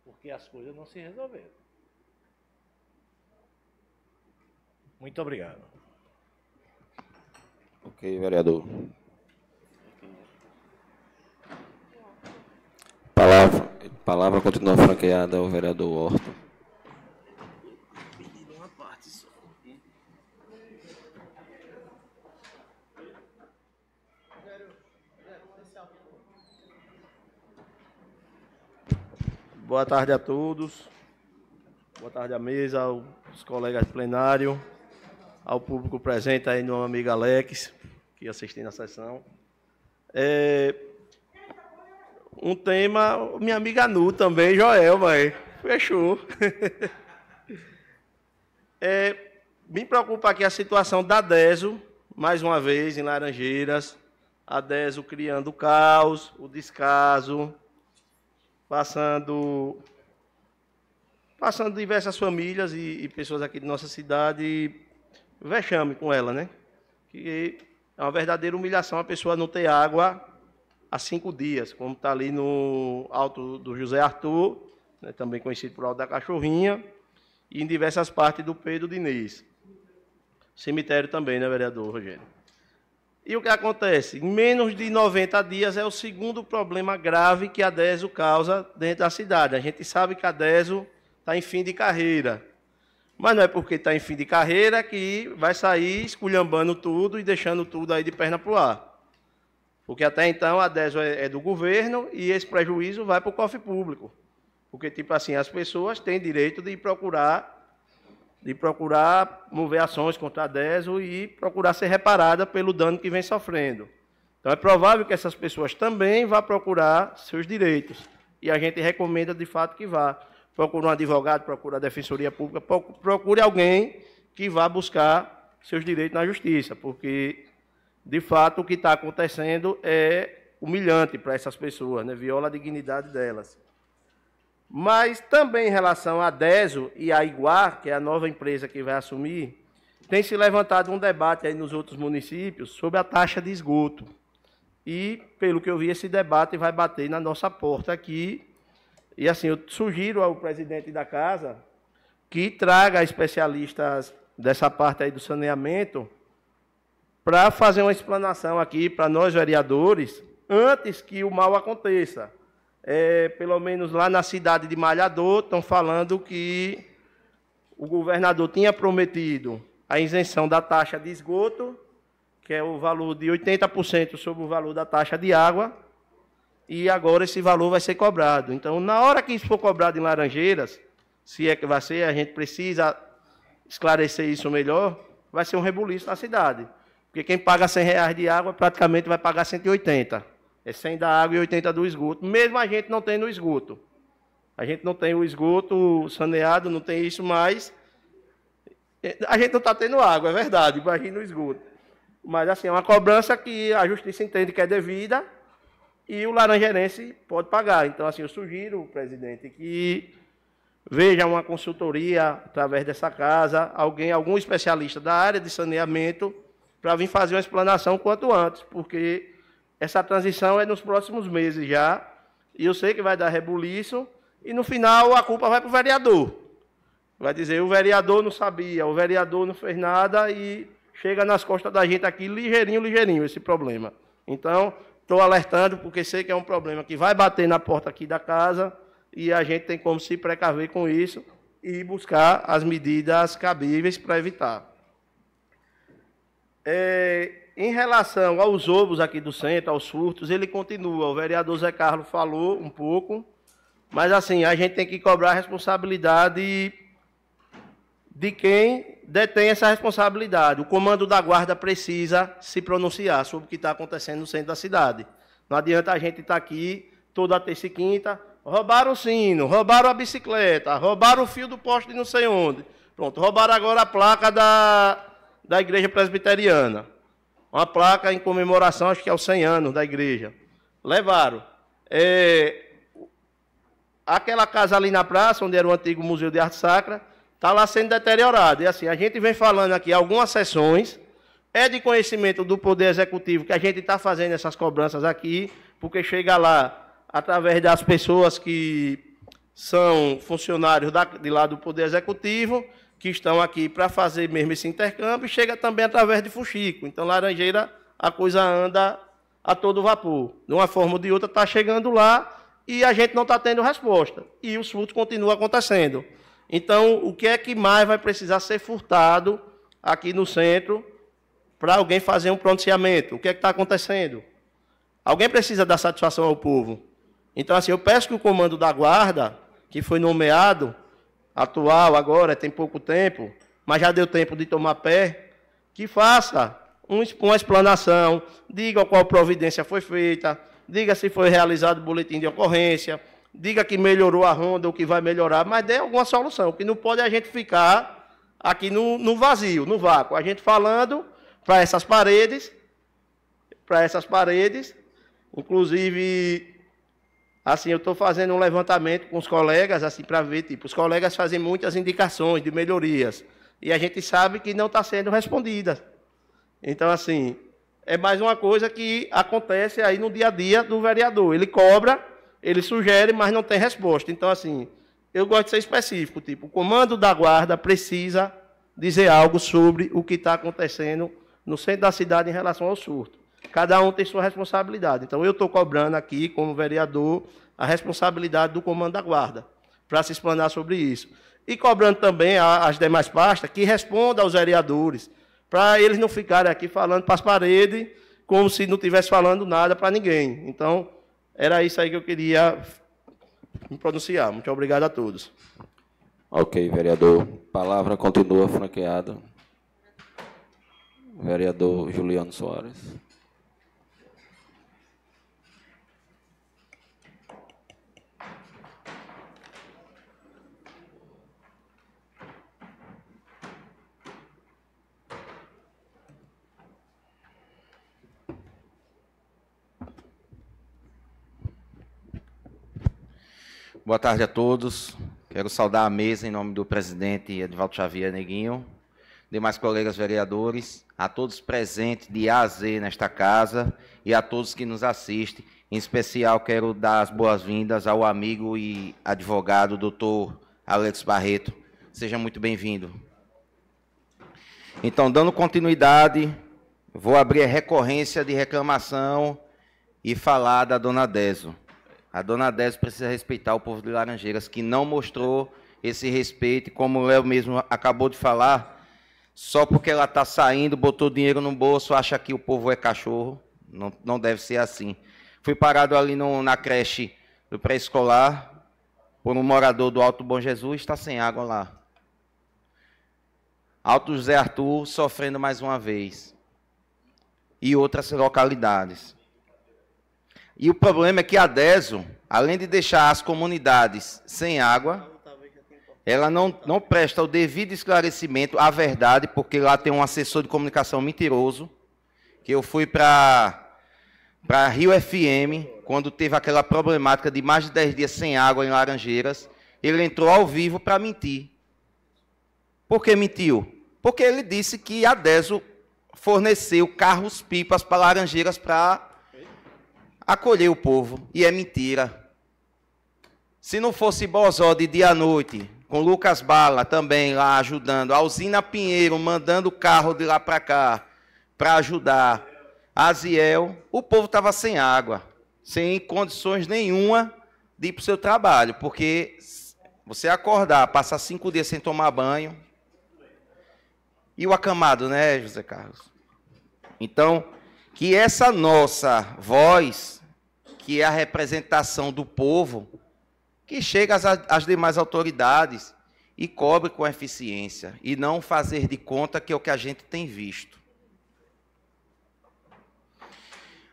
porque as coisas não se resolveram. Muito obrigado. Ok, vereador. Palavra continua franqueada ao vereador Horto. Boa tarde a todos. Boa tarde à mesa, aos colegas de plenário, ao público presente aí, meu amigo Alex, que assistindo a sessão. Um tema, minha amiga Nu também, Joel, mas fechou. Me preocupa aqui a situação da DESO, mais uma vez, em Laranjeiras. A DESO criando o caos, o descaso, passando diversas famílias e pessoas aqui de nossa cidade, vexame com ela, né? Que é uma verdadeira humilhação a pessoa não ter água há 5 dias, como está ali no Alto do José Arthur, né, também conhecido por Alto da Cachorrinha, e em diversas partes do Pedro Diniz. Cemitério também, né, vereador Rogério? E o que acontece? Em menos de 90 dias é o segundo problema grave que a DESO causa dentro da cidade. A gente sabe que a DESO está em fim de carreira. Mas não é porque está em fim de carreira que vai sair esculhambando tudo e deixando tudo aí de perna para o ar. Porque até então a DESO é do governo e esse prejuízo vai para o cofre público. Porque, tipo assim, as pessoas têm direito de procurar mover ações contra a DESO e procurar ser reparada pelo dano que vem sofrendo. Então, é provável que essas pessoas também vá procurar seus direitos. E a gente recomenda, de fato, que vá. Procure um advogado, procure a Defensoria Pública, procure alguém que vá buscar seus direitos na justiça, porque, de fato, o que está acontecendo é humilhante para essas pessoas, né? Viola a dignidade delas. Mas também em relação à DESO e à Iguar, que é a nova empresa que vai assumir, tem se levantado um debate aí nos outros municípios sobre a taxa de esgoto. E, pelo que eu vi, esse debate vai bater na nossa porta aqui. E, assim, eu sugiro ao presidente da casa que traga especialistas dessa parte aí do saneamento para fazer uma explanação aqui para nós, vereadores, antes que o mal aconteça. Pelo menos lá na cidade de Malhador, estão falando que o governador tinha prometido a isenção da taxa de esgoto, que é o valor de 80% sobre o valor da taxa de água, e agora esse valor vai ser cobrado. Então, na hora que isso for cobrado em Laranjeiras, se é que vai ser, a gente precisa esclarecer isso melhor, vai ser um rebuliço na cidade. Porque quem paga R$100 de água, praticamente vai pagar 180. É 100 da água e 80 do esgoto, mesmo a gente não tendo o esgoto. A gente não tem o esgoto saneado, não tem isso, mas a gente não está tendo água, é verdade, imagina o esgoto. Mas, assim, é uma cobrança que a justiça entende que é devida e o laranjeirense pode pagar. Então, assim, eu sugiro, presidente, que veja uma consultoria através dessa casa, algum especialista da área de saneamento, para vir fazer uma explanação quanto antes, porque essa transição é nos próximos meses já, e eu sei que vai dar rebuliço, e no final a culpa vai para o vereador. Vai dizer, o vereador não sabia, o vereador não fez nada, e chega nas costas da gente aqui ligeirinho esse problema. Então, estou alertando, porque sei que é um problema que vai bater na porta aqui da casa, e a gente tem como se precaver com isso e buscar as medidas cabíveis para evitar. Em relação aos roubos aqui do centro, aos furtos, ele continua. O vereador Zé Carlos falou um pouco, mas assim, a gente tem que cobrar a responsabilidade de quem detém essa responsabilidade. O comando da guarda precisa se pronunciar sobre o que está acontecendo no centro da cidade. Não adianta a gente estar aqui toda terça e quinta, roubaram o sino, roubaram a bicicleta, roubaram o fio do poste de não sei onde. Pronto, roubaram agora a placa da igreja presbiteriana. Uma placa em comemoração, acho que é os 100 anos da igreja. Levaram. Aquela casa ali na praça, onde era o antigo Museu de Arte Sacra, está lá sendo deteriorada. E assim, a gente vem falando aqui algumas sessões, é de conhecimento do Poder Executivo que a gente está fazendo essas cobranças aqui, porque chega lá através das pessoas que são funcionários de lá do Poder Executivo, que estão aqui para fazer mesmo esse intercâmbio, e chega também através de fuxico. Então, Laranjeira, a coisa anda a todo vapor. De uma forma ou de outra, está chegando lá e a gente não está tendo resposta. E os furtos continuam acontecendo. Então, o que é que mais vai precisar ser furtado aqui no centro para alguém fazer um pronunciamento? O que é que está acontecendo? Alguém precisa dar satisfação ao povo. Então, assim, eu peço que o comando da guarda, que foi nomeado, atual agora, tem pouco tempo, mas já deu tempo de tomar pé, que faça uma explanação, diga qual providência foi feita, diga se foi realizado o boletim de ocorrência, diga que melhorou a ronda ou que vai melhorar, mas dê alguma solução, que não pode a gente ficar aqui no vazio, no vácuo. A gente falando para essas paredes, inclusive, assim, eu estou fazendo um levantamento com os colegas, assim, para ver, tipo, os colegas fazem muitas indicações de melhorias, e a gente sabe que não está sendo respondida. Então, assim, é mais uma coisa que acontece aí no dia a dia do vereador. Ele cobra, ele sugere, mas não tem resposta. Então, assim, eu gosto de ser específico, tipo, o comando da guarda precisa dizer algo sobre o que está acontecendo no centro da cidade em relação ao surto. Cada um tem sua responsabilidade. Então, eu estou cobrando aqui, como vereador, a responsabilidade do comando da guarda, para se explanar sobre isso. E cobrando também as demais pastas que respondam aos vereadores, para eles não ficarem aqui falando para as paredes, como se não estivesse falando nada para ninguém. Então, era isso aí que eu queria me pronunciar. Muito obrigado a todos. Ok, vereador. Palavra continua franqueada. Vereador Juliano Soares. Boa tarde a todos. Quero saudar a mesa em nome do presidente Edvaldo Xavier Neguinho, demais colegas vereadores, a todos presentes de A a Z nesta casa e a todos que nos assistem. Em especial, quero dar as boas-vindas ao amigo e advogado, doutor Alex Barreto. Seja muito bem-vindo. Então, dando continuidade, vou abrir a recorrência de reclamação e falar da dona Deso. A dona Deso precisa respeitar o povo de Laranjeiras, que não mostrou esse respeito, e como o Léo mesmo acabou de falar, só porque ela está saindo, botou dinheiro no bolso, acha que o povo é cachorro. Não deve ser assim. Fui parado ali na creche do pré-escolar por um morador do Alto Bom Jesus, está sem água lá. Alto José Arthur sofrendo mais uma vez. E outras localidades. E o problema é que a Deso, além de deixar as comunidades sem água, ela não presta o devido esclarecimento à verdade, porque lá tem um assessor de comunicação mentiroso, que eu fui para Rio FM, quando teve aquela problemática de mais de 10 dias sem água em Laranjeiras, ele entrou ao vivo para mentir. Por que mentiu? Porque ele disse que a Deso forneceu carros-pipas para Laranjeiras para acolher o povo. E é mentira. Se não fosse Bozó de dia à noite, com Lucas Bala também lá ajudando, Alzina Pinheiro mandando o carro de lá para cá para ajudar, Aziel, o povo estava sem água, sem condições nenhuma de ir para o seu trabalho, porque você acordar, passar 5 dias sem tomar banho, e o acamado, né, José Carlos? Então, que essa nossa voz, que é a representação do povo, que chegue às demais autoridades e cobre com eficiência, e não fazer de conta que é o que a gente tem visto.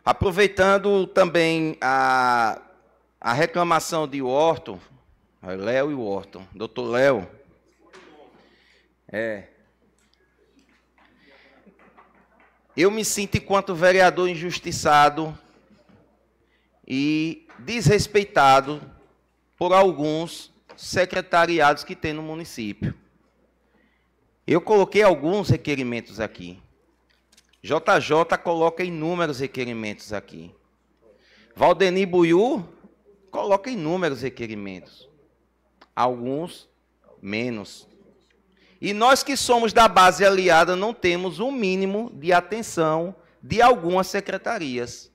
Aproveitando também a reclamação de Wharton, Léo e Wharton, doutor Léo, eu me sinto, enquanto vereador, injustiçado e desrespeitado por alguns secretariados que tem no município. Eu coloquei alguns requerimentos aqui. JJ coloca inúmeros requerimentos aqui. Valdeni Buiú coloca inúmeros requerimentos. Alguns menos. E nós que somos da base aliada não temos um mínimo de atenção de algumas secretarias.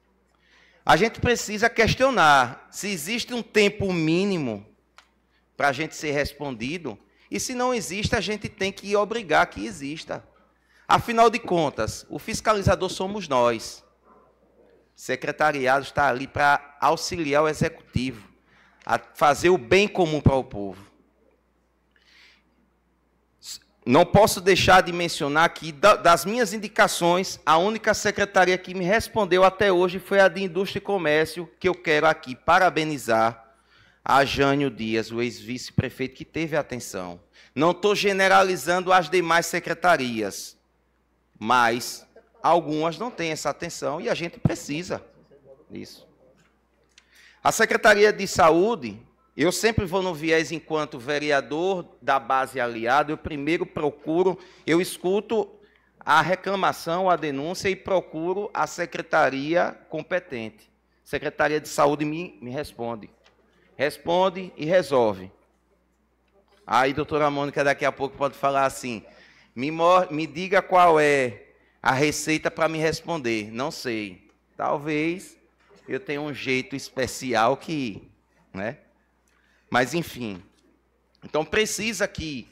A gente precisa questionar se existe um tempo mínimo para a gente ser respondido, e se não existe, a gente tem que obrigar que exista. Afinal de contas, o fiscalizador somos nós. O secretariado está ali para auxiliar o executivo, a fazer o bem comum para o povo. Não posso deixar de mencionar que, das minhas indicações, a única secretaria que me respondeu até hoje foi a de Indústria e Comércio, que eu quero aqui parabenizar a Jânio Dias, o ex-vice-prefeito, que teve atenção. Não estou generalizando as demais secretarias, mas algumas não têm essa atenção e a gente precisa disso. A Secretaria de Saúde, eu sempre vou no viés, enquanto vereador da base aliada, eu primeiro procuro, eu escuto a reclamação, a denúncia e procuro a secretaria competente. Secretaria de Saúde me responde. Responde e resolve. Aí, doutora Mônica, daqui a pouco pode falar assim, me diga qual é a receita para me responder. Não sei. Talvez eu tenha um jeito especial que, né? Mas, enfim. Então, precisa que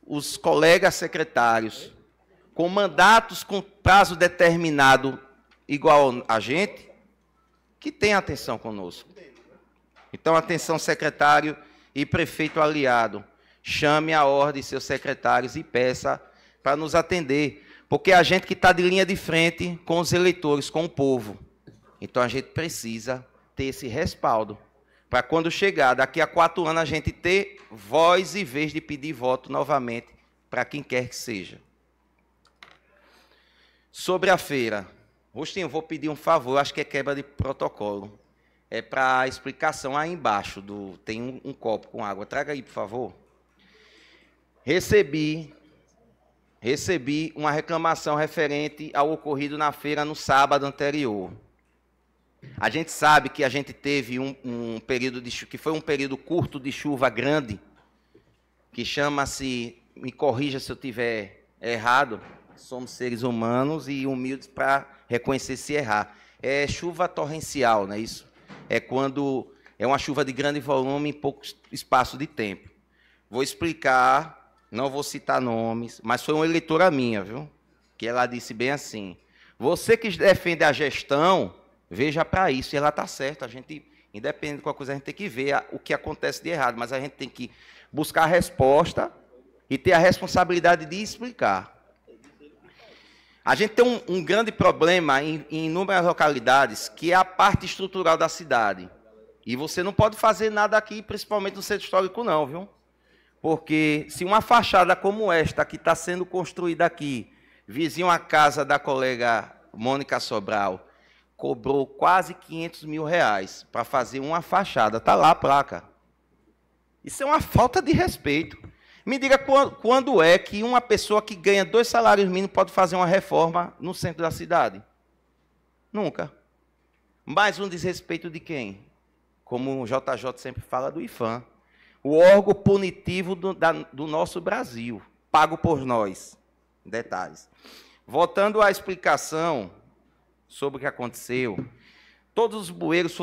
os colegas secretários, com mandatos com prazo determinado igual a gente, que tenham atenção conosco. Então, atenção, secretário e prefeito aliado. Chame à ordem seus secretários e peça para nos atender. Porque é a gente que está de linha de frente com os eleitores, com o povo. Então, a gente precisa ter esse respaldo. Para quando chegar, daqui a 4 anos, a gente ter voz e vez de pedir voto novamente para quem quer que seja. Sobre a feira. Rostinho, eu vou pedir um favor, acho que é quebra de protocolo. É para a explicação aí embaixo, tem um copo com água. Traga aí, por favor. Recebi uma reclamação referente ao ocorrido na feira no sábado anterior. A gente sabe que a gente teve um período que foi um período curto de chuva grande, que chama-se, me corrija se eu estiver errado, somos seres humanos e humildes para reconhecer se errar. é chuva torrencial, não é isso? É quando é uma chuva de grande volume em pouco espaço de tempo. Vou explicar, não vou citar nomes, mas foi uma eleitora minha, viu? Que ela disse bem assim: você que defende a gestão, veja para isso, e ela está certa. A gente, independente de qualquer coisa, a gente tem que ver o que acontece de errado, mas a gente tem que buscar a resposta e ter a responsabilidade de explicar. A gente tem um grande problema em inúmeras localidades, que é a parte estrutural da cidade. E você não pode fazer nada aqui, principalmente no centro histórico, não, viu? Porque se uma fachada como esta, que está sendo construída aqui, vizinho à casa da colega Mônica Sobral, cobrou quase R$500 mil para fazer uma fachada. Está lá a placa. Isso é uma falta de respeito. Me diga quando é que uma pessoa que ganha 2 salários mínimos pode fazer uma reforma no centro da cidade? Nunca. Mais um desrespeito de quem? Como o JJ sempre fala, do IFAM. O órgão punitivo do nosso Brasil, pago por nós. Detalhes. Voltando à explicação sobre o que aconteceu, todos os bueiros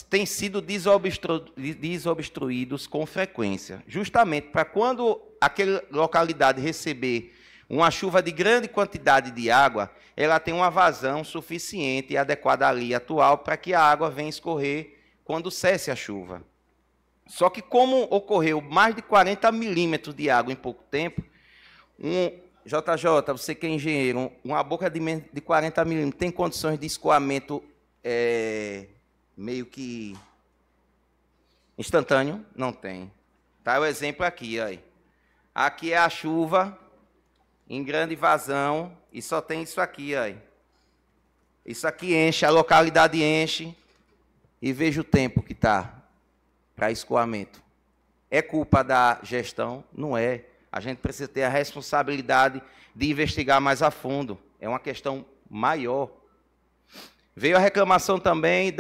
têm sido desobstruídos com frequência, justamente para quando aquela localidade receber uma chuva de grande quantidade de água, ela tem uma vazão suficiente e adequada ali atual para que a água venha escorrer quando cesse a chuva. Só que como ocorreu mais de 40 milímetros de água em pouco tempo, JJ, você que é engenheiro, uma boca de 40 milímetros tem condições de escoamento meio que instantâneo? Não tem. Tá o exemplo aqui, aí. Aqui é a chuva em grande vazão e só tem isso aqui, aí. Isso aqui enche, a localidade enche e veja o tempo que está para escoamento. É culpa da gestão? Não é. A gente precisa ter a responsabilidade de investigar mais a fundo. É uma questão maior. Veio a reclamação também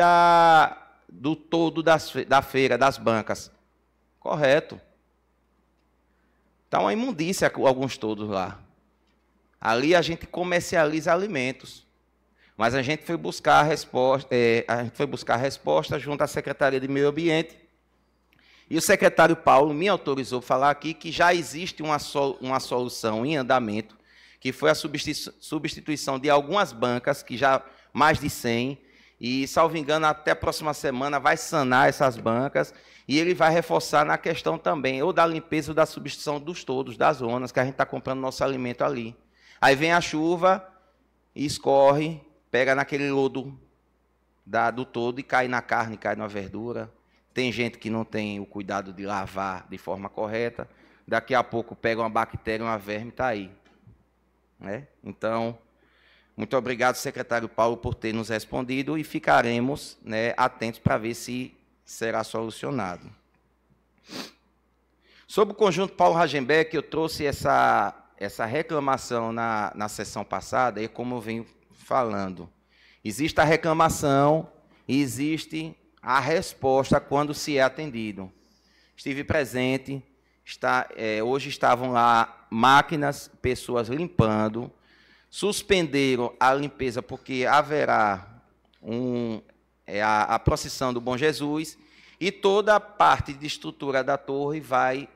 do todo da feira, das bancas. Correto. Está uma imundícia alguns todos lá. Ali a gente comercializa alimentos. Mas a gente foi buscar a resposta junto à Secretaria de Meio Ambiente. E o secretário Paulo me autorizou a falar aqui que já existe uma solução em andamento, que foi a substituição de algumas bancas, que já mais de 100, e, salvo engano, até a próxima semana vai sanar essas bancas, e ele vai reforçar na questão também, ou da limpeza ou da substituição dos todos, das zonas, que a gente está comprando nosso alimento ali. Aí vem a chuva, e escorre, pega naquele lodo do todo e cai na carne, cai na verdura. Tem gente que não tem o cuidado de lavar de forma correta. Daqui a pouco pega uma bactéria, uma verme, está aí. Né? Então, muito obrigado, secretário Paulo, por ter nos respondido e ficaremos, né, atentos para ver se será solucionado. Sobre o conjunto Paulo Ragenbeck, eu trouxe essa reclamação na sessão passada, e como eu venho falando, existe a reclamação e existe a resposta quando se é atendido. Estive presente, hoje estavam lá máquinas, pessoas limpando, suspenderam a limpeza porque haverá a procissão do Bom Jesus e toda a parte de estrutura da torre vai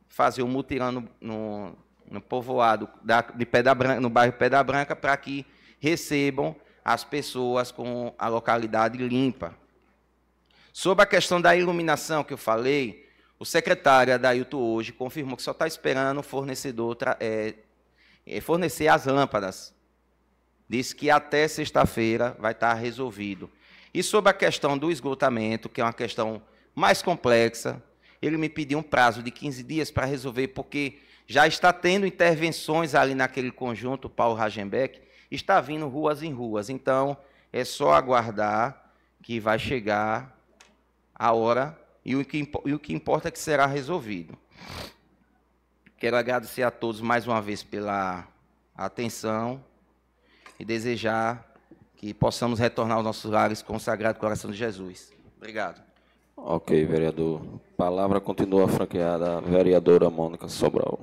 fazer um mutirão no povoado de Pedra Branca, no bairro Pedra Branca, para que recebam as pessoas com a localidade limpa. Sobre a questão da iluminação que eu falei, o secretário Adailton hoje confirmou que só está esperando o fornecedor fornecer as lâmpadas. Disse que até sexta-feira vai estar resolvido. E sobre a questão do esgotamento, que é uma questão mais complexa, ele me pediu um prazo de 15 dias para resolver, porque já está tendo intervenções ali naquele conjunto, Paulo Ragenbeck, está vindo ruas em ruas. Então, é só aguardar que vai chegar a hora e o que importa é que será resolvido. Quero agradecer a todos mais uma vez pela atenção e desejar que possamos retornar aos nossos lares com o Sagrado Coração de Jesus. Obrigado. Ok, vereador. A palavra continua franqueada à vereadora Mônica Sobral.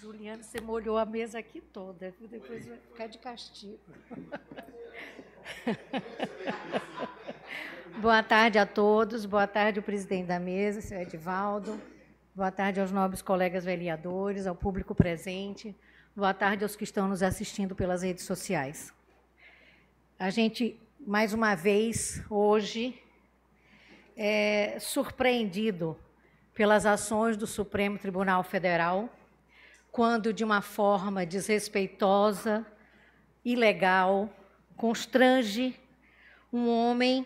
Juliana, você molhou a mesa aqui toda, depois vai ficar de castigo. Boa tarde a todos, boa tarde ao presidente da mesa, senhor Edivaldo, boa tarde aos nobres colegas vereadores, ao público presente, boa tarde aos que estão nos assistindo pelas redes sociais. A gente, mais uma vez, hoje, é surpreendido pelas ações do Supremo Tribunal Federal, quando, de uma forma desrespeitosa, ilegal, constrange um homem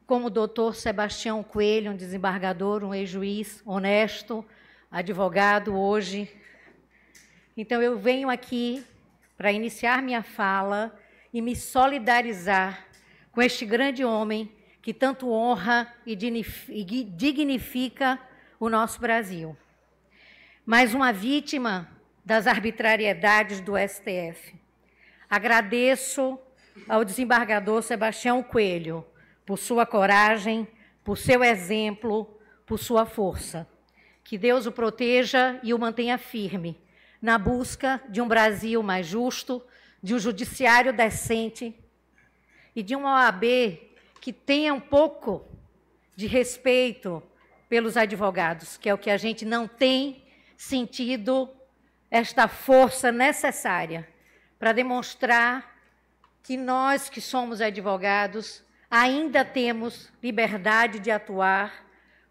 como o doutor Sebastião Coelho, um desembargador, um ex-juiz honesto, advogado hoje. Então, eu venho aqui para iniciar minha fala e me solidarizar com este grande homem que tanto honra e dignifica o nosso Brasil. Mais uma vítima das arbitrariedades do STF. Agradeço ao desembargador Sebastião Coelho por sua coragem, por seu exemplo, por sua força. Que Deus o proteja e o mantenha firme na busca de um Brasil mais justo, de um judiciário decente e de uma OAB que tenha um pouco de respeito pelos advogados, que é o que a gente não tem sentido esta força necessária para demonstrar que nós que somos advogados ainda temos liberdade de atuar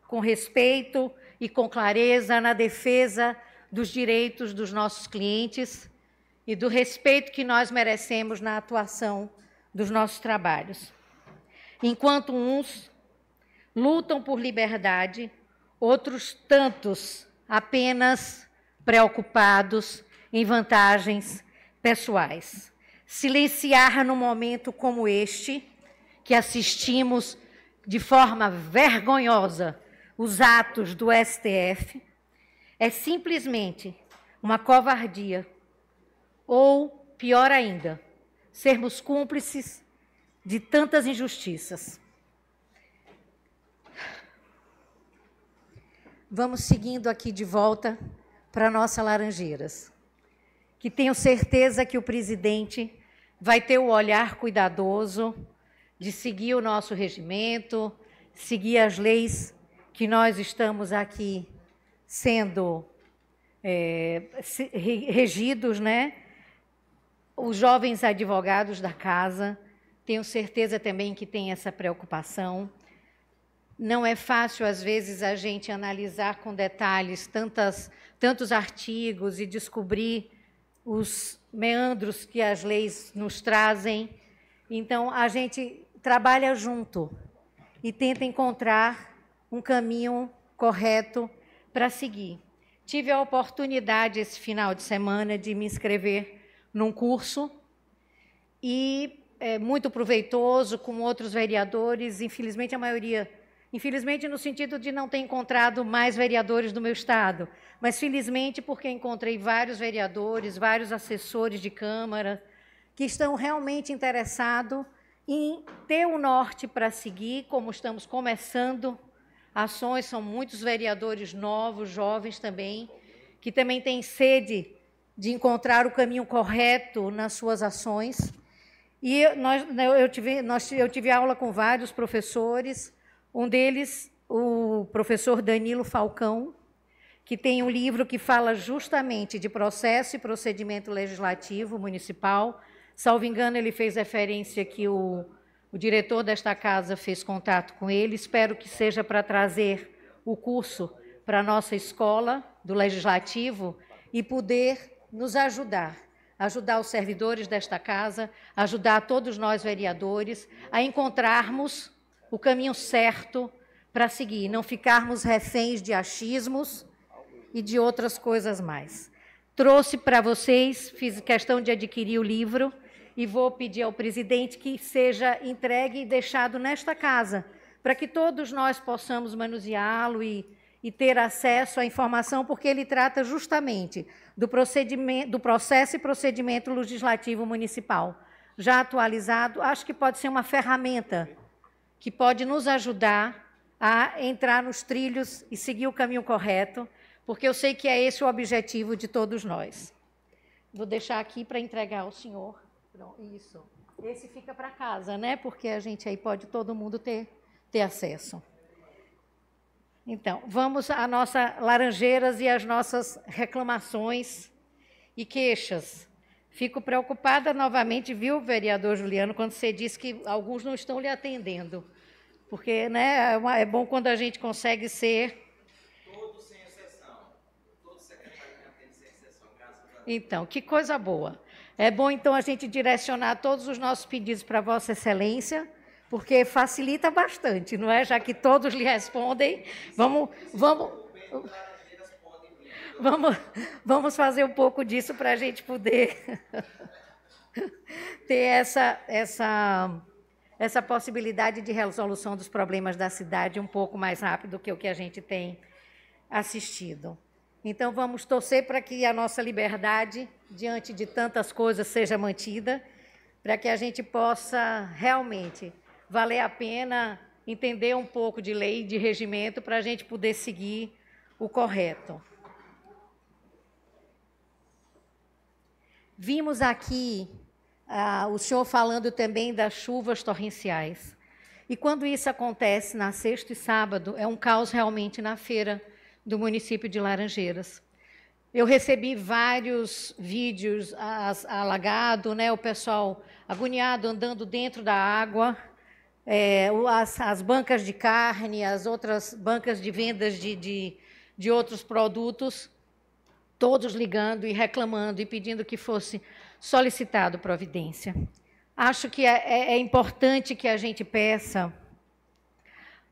com respeito e com clareza na defesa dos direitos dos nossos clientes e do respeito que nós merecemos na atuação dos nossos trabalhos. Enquanto uns lutam por liberdade, outros tantos apenas preocupados em vantagens pessoais. Silenciar num momento como este, que assistimos de forma vergonhosa os atos do STF, é simplesmente uma covardia, ou, pior ainda, sermos cúmplices de tantas injustiças. Vamos seguindo aqui de volta para nossa Laranjeiras, que tenho certeza que o presidente vai ter o olhar cuidadoso de seguir o nosso regimento, seguir as leis que nós estamos aqui sendo regidos, né? Os jovens advogados da casa, tenho certeza também que tem essa preocupação. Não é fácil, às vezes, a gente analisar com detalhes tantos artigos e descobrir os meandros que as leis nos trazem. Então, a gente trabalha junto e tenta encontrar um caminho correto para seguir. Tive a oportunidade, esse final de semana, de me inscrever num curso e é muito proveitoso com outros vereadores, infelizmente a maioria... Infelizmente, no sentido de não ter encontrado mais vereadores do meu estado, mas felizmente porque encontrei vários vereadores, vários assessores de Câmara, que estão realmente interessados em ter um norte para seguir, como estamos começando ações, são muitos vereadores novos, jovens também, que também têm sede de encontrar o caminho correto nas suas ações. E eu tive aula com vários professores. Um deles, o professor Danilo Falcão, que tem um livro que fala justamente de processo e procedimento legislativo municipal. Salvo engano, ele fez referência que o diretor desta casa fez contato com ele. Espero que seja para trazer o curso para a nossa escola do Legislativo e poder nos ajudar os servidores desta casa, ajudar todos nós vereadores a encontrarmos o caminho certo para seguir, não ficarmos reféns de achismos e de outras coisas mais. Trouxe para vocês, fiz questão de adquirir o livro e vou pedir ao presidente que seja entregue e deixado nesta casa, para que todos nós possamos manuseá-lo e ter acesso à informação, porque ele trata justamente do processo e procedimento legislativo municipal. Já atualizado, acho que pode ser uma ferramenta que pode nos ajudar a entrar nos trilhos e seguir o caminho correto porque eu sei que é esse o objetivo de todos nós. Vou deixar aqui para entregar ao senhor. Pronto, isso. Esse fica para casa, né? Porque a gente aí pode todo mundo ter acesso. Então, vamos às nossas laranjeiras e às nossas reclamações e queixas. Fico preocupada novamente, viu, vereador Juliano, quando você disse que alguns não estão lhe atendendo. Porque, né, é bom quando a gente consegue ser... Todos sem exceção. Todos secretários me atendem sem exceção, graças a Deus. Então, que coisa boa. É bom, então, a gente direcionar todos os nossos pedidos para Vossa Excelência, porque facilita bastante, não é? Já que todos lhe respondem, vamos fazer um pouco disso para a gente poder ter essa possibilidade de resolução dos problemas da cidade um pouco mais rápido do que o que a gente tem assistido. Então, vamos torcer para que a nossa liberdade, diante de tantas coisas, seja mantida, para que a gente possa realmente valer a pena entender um pouco de lei, de regimento, para a gente poder seguir o correto. Vimos aqui o senhor falando também das chuvas torrenciais. E quando isso acontece na sexta e sábado, é um caos realmente na feira do município de Laranjeiras. Eu recebi vários vídeos alagado, né, o pessoal agoniado andando dentro da água, as bancas de carne, as outras bancas de vendas de outros produtos, todos ligando e reclamando e pedindo que fosse solicitado providência. Acho que é importante que a gente peça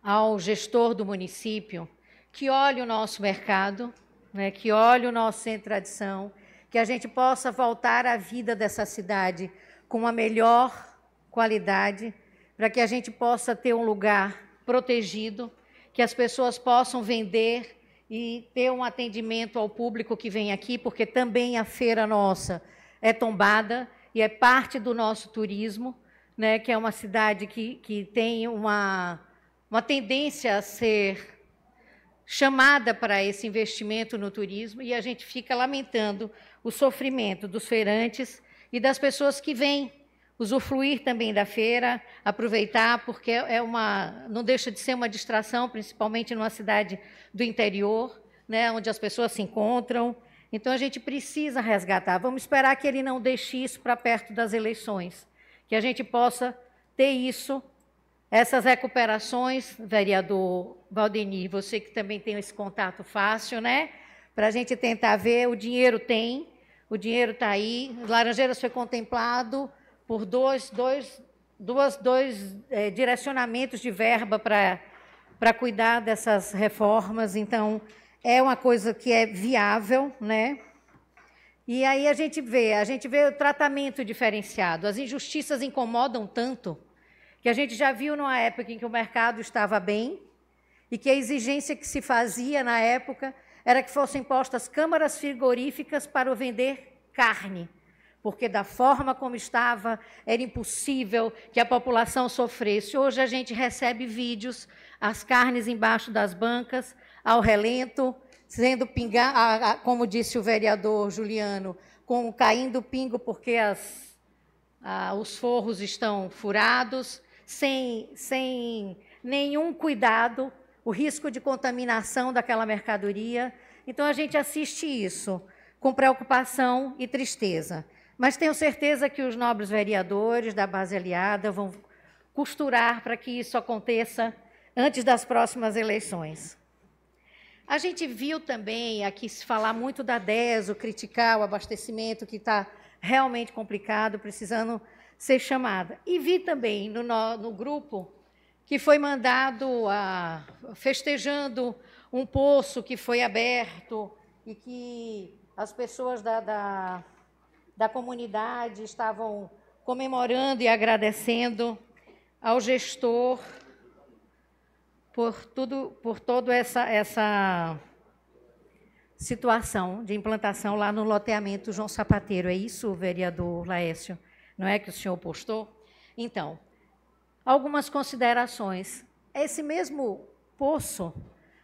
ao gestor do município que olhe o nosso mercado, né, que olhe o nosso centro de tradição, que a gente possa voltar à vida dessa cidade com uma melhor qualidade, para que a gente possa ter um lugar protegido, que as pessoas possam vender e ter um atendimento ao público que vem aqui, porque também a feira nossa é tombada e é parte do nosso turismo, né, que é uma cidade que tem uma tendência a ser chamada para esse investimento no turismo, e a gente fica lamentando o sofrimento dos feirantes e das pessoas que vêm usufruir também da feira, aproveitar, porque não deixa de ser uma distração, principalmente numa cidade do interior, né, onde as pessoas se encontram. Então, a gente precisa resgatar. Vamos esperar que ele não deixe isso para perto das eleições, que a gente possa ter isso, essas recuperações, vereador Valdemir, você que também tem esse contato fácil, né, para a gente tentar ver, o dinheiro está aí, Laranjeiras foi contemplado por dois direcionamentos de verba para cuidar dessas reformas, então é uma coisa que é viável, né? E aí a gente vê o tratamento diferenciado, as injustiças incomodam tanto, que a gente já viu numa época em que o mercado estava bem, e que a exigência que se fazia na época era que fossem postas câmaras frigoríficas para vender carne, porque da forma como estava, era impossível que a população sofresse. Hoje a gente recebe vídeos, as carnes embaixo das bancas, ao relento, sendo pingar, como disse o vereador Juliano, caindo pingo porque os forros estão furados, sem nenhum cuidado, o risco de contaminação daquela mercadoria. Então, a gente assiste isso com preocupação e tristeza. Mas tenho certeza que os nobres vereadores da base aliada vão costurar para que isso aconteça antes das próximas eleições. A gente viu também aqui se falar muito da DESO, criticar o abastecimento, que está realmente complicado, precisando ser chamada. E vi também no grupo que foi mandado festejando um poço que foi aberto e que as pessoas da comunidade estavam comemorando e agradecendo ao gestor por toda essa situação de implantação lá no loteamento João Sapateiro. É isso, vereador Laércio? Não é que o senhor postou? Então, algumas considerações. Esse mesmo poço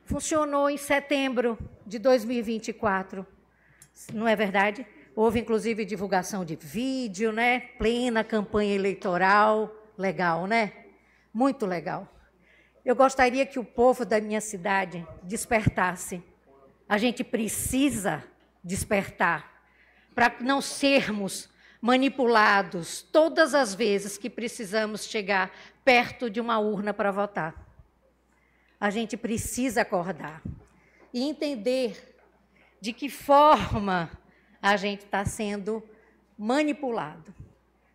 funcionou em setembro de de 2024. Não é verdade? Houve, inclusive, divulgação de vídeo, né? Plena campanha eleitoral. Legal, né? Muito legal. Eu gostaria que o povo da minha cidade despertasse. A gente precisa despertar para não sermos manipulados todas as vezes que precisamos chegar perto de uma urna para votar. A gente precisa acordar e entender de que forma a gente está sendo manipulado.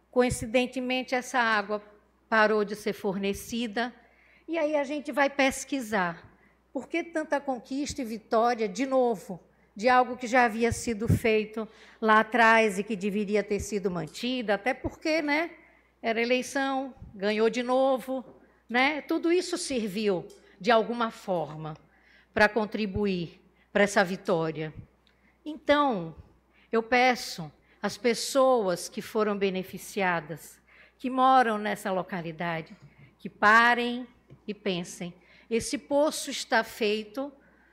Coincidentemente, essa água parou de ser fornecida, e aí a gente vai pesquisar. Por que tanta conquista e vitória, de novo, de algo que já havia sido feito lá atrás e que deveria ter sido mantido, até porque, né, era eleição, ganhou de novo, né? Tudo isso serviu, de alguma forma, para contribuir para essa vitória. Então, eu peço às pessoas que foram beneficiadas, que moram nessa localidade, que parem e pensem, esse poço está feito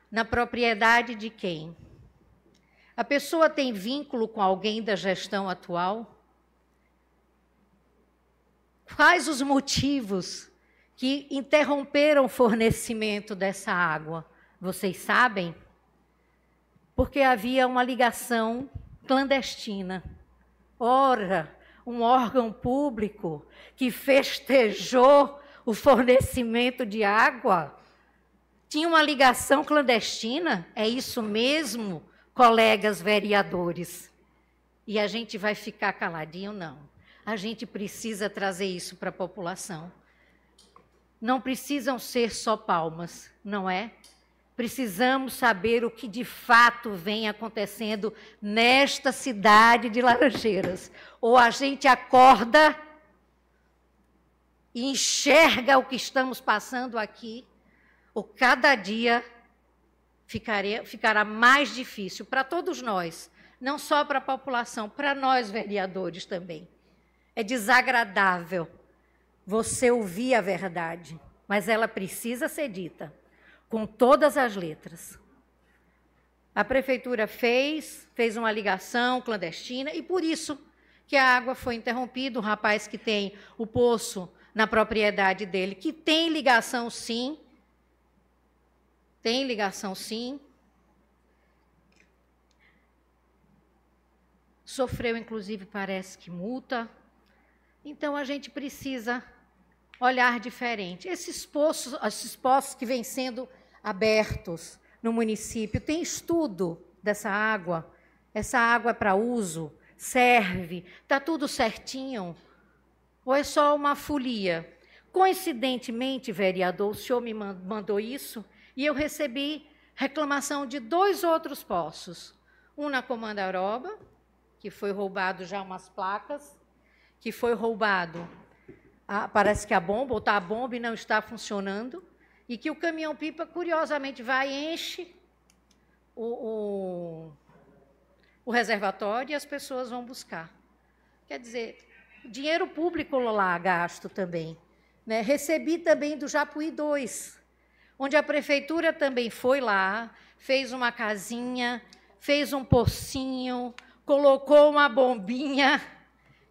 na propriedade de quem? A pessoa tem vínculo com alguém da gestão atual? Quais os motivos que interromperam o fornecimento dessa água? Vocês sabem? Porque havia uma ligação clandestina. Ora, um órgão público que festejou o fornecimento de água tinha uma ligação clandestina? É isso mesmo, colegas vereadores? E a gente vai ficar caladinho? Não. A gente precisa trazer isso para a população. Não precisam ser só palmas, não é? Precisamos saber o que de fato vem acontecendo nesta cidade de Laranjeiras. Ou a gente acorda e enxerga o que estamos passando aqui, ou cada dia ficará mais difícil para todos nós, não só para a população, para nós vereadores também. É desagradável você ouvir a verdade, mas ela precisa ser dita, com todas as letras. A prefeitura fez uma ligação clandestina e por isso que a água foi interrompida. O rapaz que tem o poço na propriedade dele, que tem ligação sim, sofreu inclusive, parece que multa. Então a gente precisa olhar diferente. Esses poços que vêm sendo abertos no município, tem estudo dessa água? Essa água é para uso? Serve? Está tudo certinho? Ou é só uma folia? Coincidentemente, vereador, o senhor me mandou isso e eu recebi reclamação de 2 outros poços. Um na Comandaroba, que foi roubado já umas placas, que foi roubado, parece que a bomba e não está funcionando, e que o caminhão-pipa, curiosamente, vai e enche o reservatório e as pessoas vão buscar. Quer dizer, dinheiro público lá gasto também. Né? Recebi também do Japuí 2, onde a prefeitura também foi lá, fez uma casinha, fez um pocinho, colocou uma bombinha,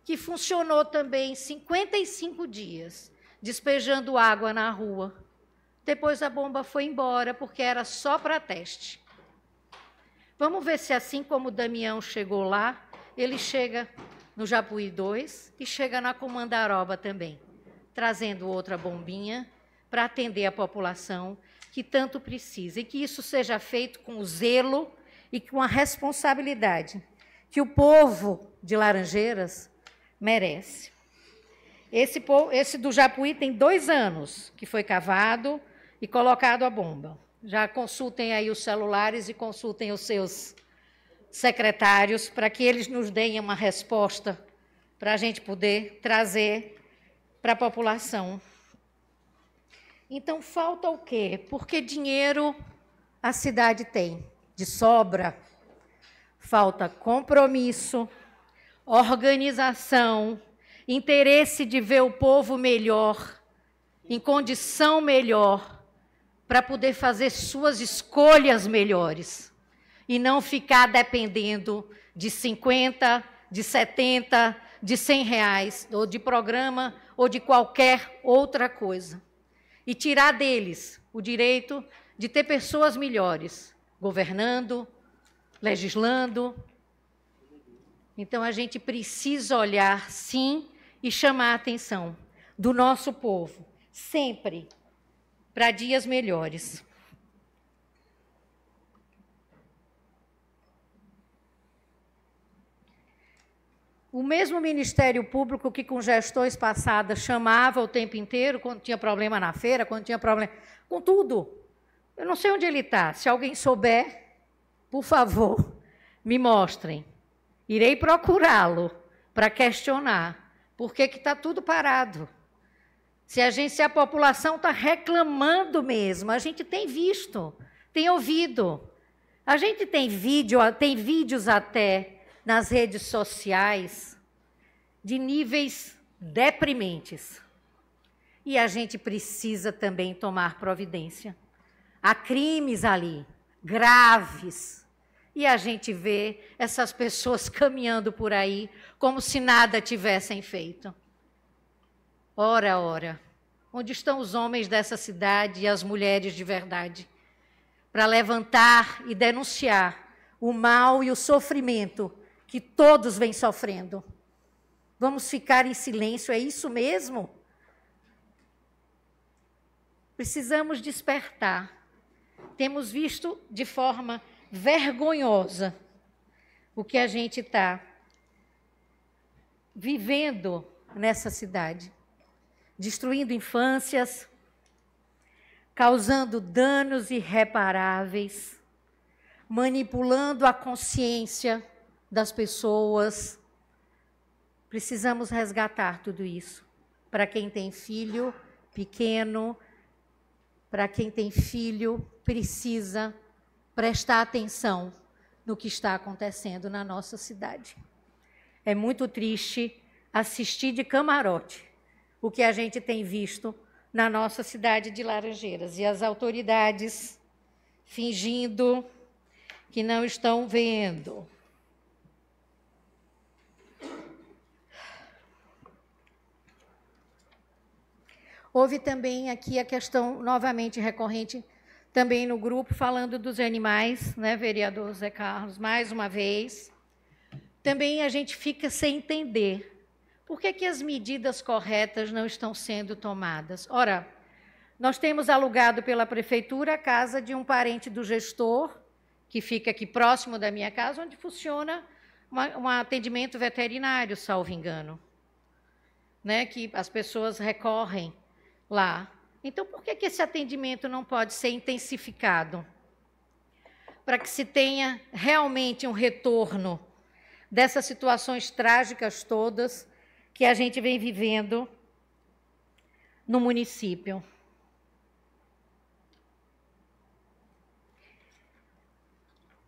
que funcionou também 55 dias, despejando água na rua. Depois a bomba foi embora, porque era só para teste. Vamos ver se assim como o Damião chegou lá, ele chega no Japuí 2 e chega na Comandaroba também, trazendo outra bombinha para atender a população que tanto precisa. E que isso seja feito com zelo e com a responsabilidade que o povo de Laranjeiras merece. Esse do Japuí tem 2 anos que foi cavado e colocado a bomba. Já consultem aí os celulares e consultem os seus secretários para que eles nos deem uma resposta para a gente poder trazer para a população. Então, falta o quê? Porque dinheiro a cidade tem de sobra. Falta compromisso, organização, interesse de ver o povo melhor, em condição melhor, para poder fazer suas escolhas melhores. e não ficar dependendo de 50, de 70, de 100 reais, ou de programa, ou de qualquer outra coisa. E tirar deles o direito de ter pessoas melhores, governando, legislando. Então, a gente precisa olhar, sim, e chamar a atenção do nosso povo, sempre, para dias melhores. O mesmo Ministério Público que, com gestões passadas, chamava o tempo inteiro, quando tinha problema na feira, quando tinha problema... com tudo. Eu não sei onde ele está. Se alguém souber, por favor, me mostrem. Irei procurá-lo para questionar por que está tudo parado. Se a população está reclamando mesmo, a gente tem visto, tem ouvido. A gente tem vídeos até nas redes sociais de níveis deprimentes. E a gente precisa também tomar providência. Há crimes ali, graves. E a gente vê essas pessoas caminhando por aí como se nada tivessem feito. Ora, ora, onde estão os homens dessa cidade e as mulheres de verdade? Para levantar e denunciar o mal e o sofrimento que todos vêm sofrendo. Vamos ficar em silêncio, é isso mesmo? Precisamos despertar. Temos visto de forma vergonhosa o que a gente está vivendo nessa cidade. Destruindo infâncias, causando danos irreparáveis, manipulando a consciência das pessoas. Precisamos resgatar tudo isso. Para quem tem filho pequeno, para quem tem filho, precisa prestar atenção no que está acontecendo na nossa cidade. É muito triste assistir de camarote o que a gente tem visto na nossa cidade de Laranjeiras. E as autoridades fingindo que não estão vendo. Houve também aqui a questão, novamente recorrente, também no grupo, falando dos animais, né, vereador Zé Carlos, mais uma vez. Também a gente fica sem entender por que as medidas corretas não estão sendo tomadas. Ora, nós temos alugado pela prefeitura a casa de um parente do gestor, que fica aqui próximo da minha casa, onde funciona um atendimento veterinário, salvo engano, né, que as pessoas recorrem lá. Então, por que esse atendimento não pode ser intensificado? Para que se tenha realmente um retorno dessas situações trágicas todas que a gente vem vivendo no município.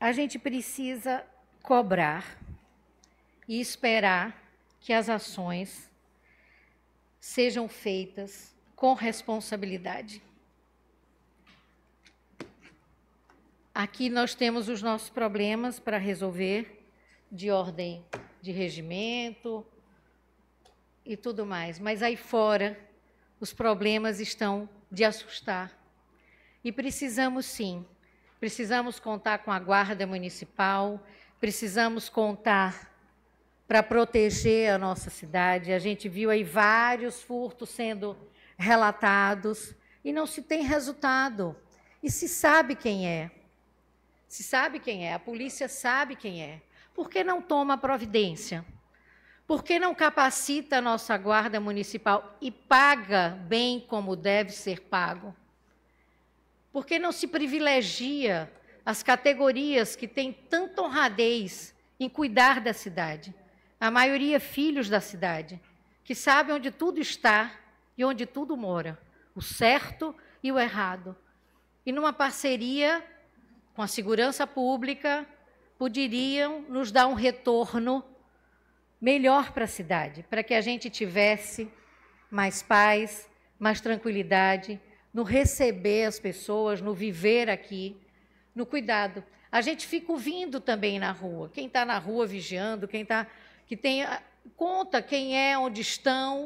A gente precisa cobrar e esperar que as ações sejam feitas com responsabilidade. Aqui nós temos os nossos problemas para resolver, de ordem de regimento e tudo mais. Mas aí fora, os problemas estão de assustar. E precisamos, sim, precisamos contar com a Guarda Municipal, precisamos contar para proteger a nossa cidade. A gente viu aí vários furtos sendo relatados e não se tem resultado. E se sabe quem é. Se sabe quem é, a polícia sabe quem é. Por que não toma providência? Por que não capacita a nossa Guarda Municipal e paga bem como deve ser pago? Por que não se privilegia as categorias que têm tanta honradez em cuidar da cidade? A maioria filhos da cidade, que sabem onde tudo está e onde tudo mora, o certo e o errado. E numa parceria com a segurança pública, poderiam nos dar um retorno melhor para a cidade, para que a gente tivesse mais paz, mais tranquilidade, no receber as pessoas, no viver aqui, no cuidado. a gente fica ouvindo também na rua. Quem está na rua vigiando, conta quem é, onde estão.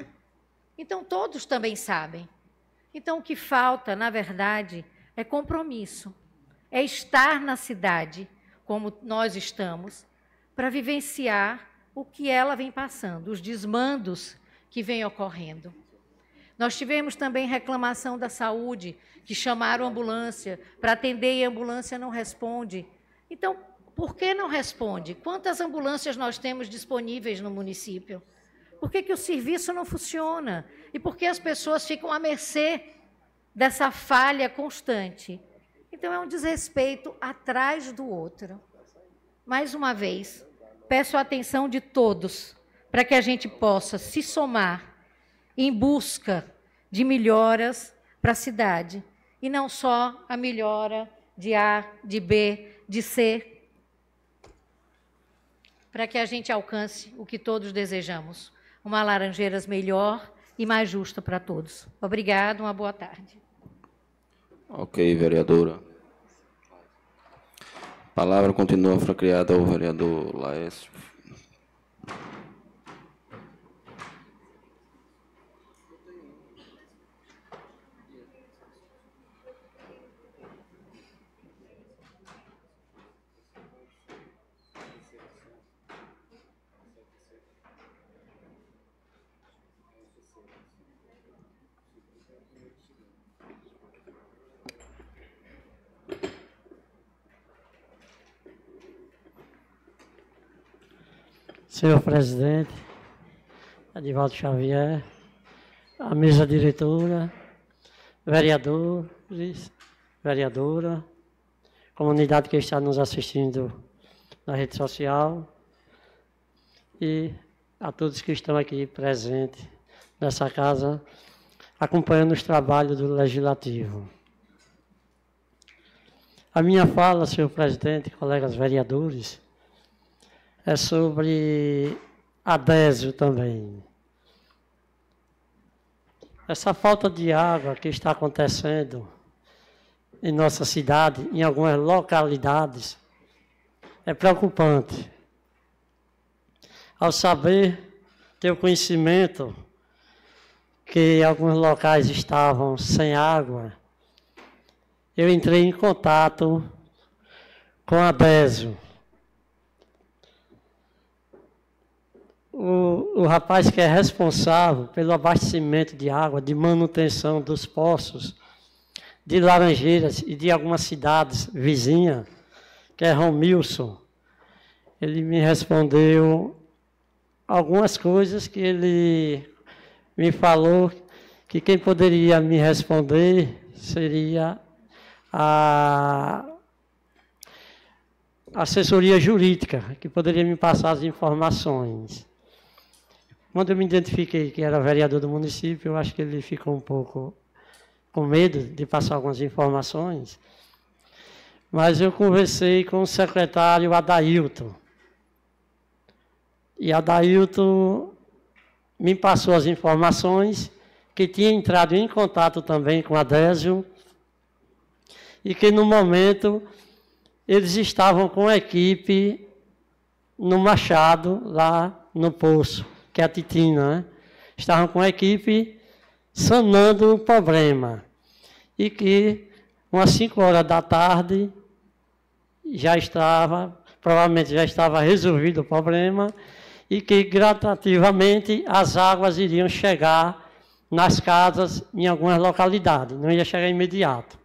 Então, todos também sabem. Então, o que falta, na verdade, é compromisso. É estar na cidade, como nós estamos, para vivenciar o que ela vem passando, os desmandos que vêm ocorrendo. Nós tivemos também reclamação da saúde, que chamaram a ambulância para atender e a ambulância não responde. Então, por que não responde? Quantas ambulâncias nós temos disponíveis no município? Por que o serviço não funciona? E por que as pessoas ficam à mercê dessa falha constante? Então, é um desrespeito atrás do outro. Mais uma vez, peço a atenção de todos para que a gente possa se somar em busca de melhoras para a cidade. E não só a melhora de A, de B, de C, para que a gente alcance o que todos desejamos. Uma Laranjeiras melhor e mais justa para todos. Obrigada, uma boa tarde. Ok, vereadora. A palavra continua franqueada ao vereador Laércio. Senhor presidente, Edivaldo Xavier, a mesa diretora, vereadores, vereadora, comunidade que está nos assistindo na rede social e a todos que estão aqui presentes nessa casa, acompanhando os trabalhos do Legislativo. A minha fala, senhor presidente, colegas vereadores, é sobre a DESO também. Essa falta de água que está acontecendo em nossa cidade, em algumas localidades, é preocupante. Ao saber, ter o conhecimento que alguns locais estavam sem água, eu entrei em contato com a DESO. O rapaz que é responsável pelo abastecimento de água, de manutenção dos poços, de Laranjeiras e de algumas cidades vizinhas, que é Romilson, ele me respondeu algumas coisas que ele me falou que quem poderia me responder seria a assessoria jurídica, que poderia me passar as informações. Quando eu me identifiquei que era vereador do município, eu acho que ele ficou um pouco com medo de passar algumas informações, mas eu conversei com o secretário Adailton. E Adailton me passou as informações, que tinha entrado em contato também com a DESO, e que no momento eles estavam com a equipe no Machado, lá no Poço, que é a Titina, né? Estavam com a equipe sanando o problema. E que, umas 5 horas da tarde, provavelmente já estava resolvido o problema, e que gradativamente as águas iriam chegar nas casas em algumas localidades, não ia chegar imediato.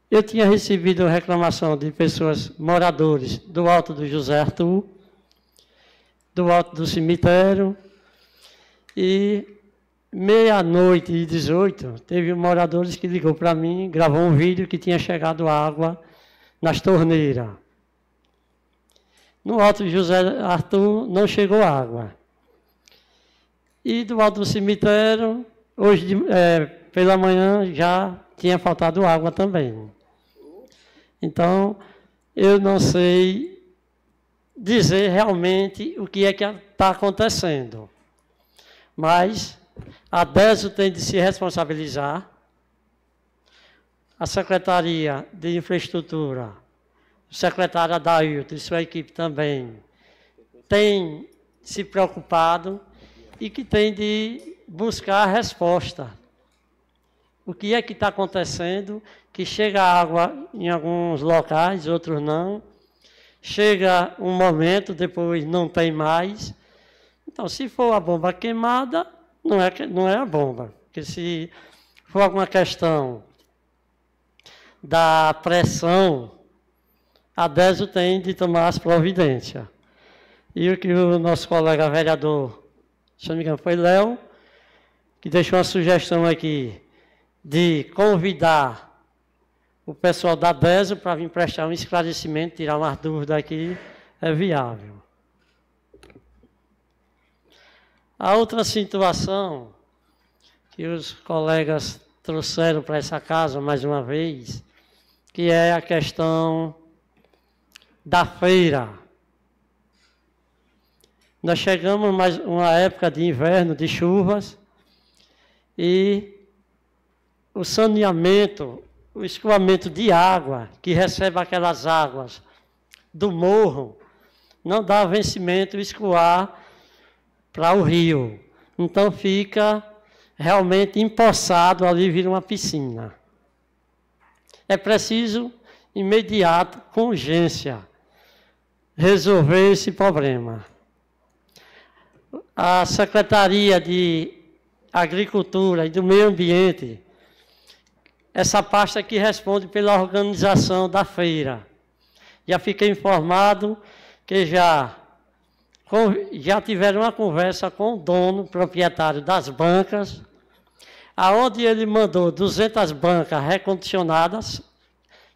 Eu tinha recebido reclamação de pessoas, moradores do Alto do José Arthur, do Alto do Cemitério, e 00:18, teve moradores que ligou para mim, gravou um vídeo que tinha chegado água nas torneiras. No Alto do José Arthur não chegou água. E do Alto do Cemitério, hoje pela manhã já tinha faltado água também. Então, eu não sei dizer realmente o que é que está acontecendo. Mas a DESO tem de se responsabilizar, a Secretaria de Infraestrutura o secretário Adailton e sua equipe também tem se preocupado e que tem de buscar a resposta. O que é que está acontecendo? Que chega água em alguns locais, outros não. Chega um momento, depois não tem mais. Então, se for a bomba queimada, não é a bomba. Porque se for alguma questão da pressão, a DESO tem de tomar as providências. E o que o nosso colega vereador, se não me engano, foi Léo, que deixou uma sugestão aqui de convidar o pessoal da DESO para vir prestar um esclarecimento, tirar umas dúvidas aqui, é viável. A outra situação que os colegas trouxeram para essa casa mais uma vez, que é a questão da feira. Nós chegamos mais uma época de inverno, de chuvas, e o saneamento, o escoamento de água, que recebe aquelas águas do morro, não dá vencimento escoar para o rio. Então fica realmente empoçado, ali vira uma piscina. É preciso, imediato, com urgência, resolver esse problema. A Secretaria de Agricultura e do Meio Ambiente, essa pasta que responde pela organização da feira. Já fiquei informado que já tiveram uma conversa com o dono, proprietário das bancas, aonde ele mandou 200 bancas recondicionadas,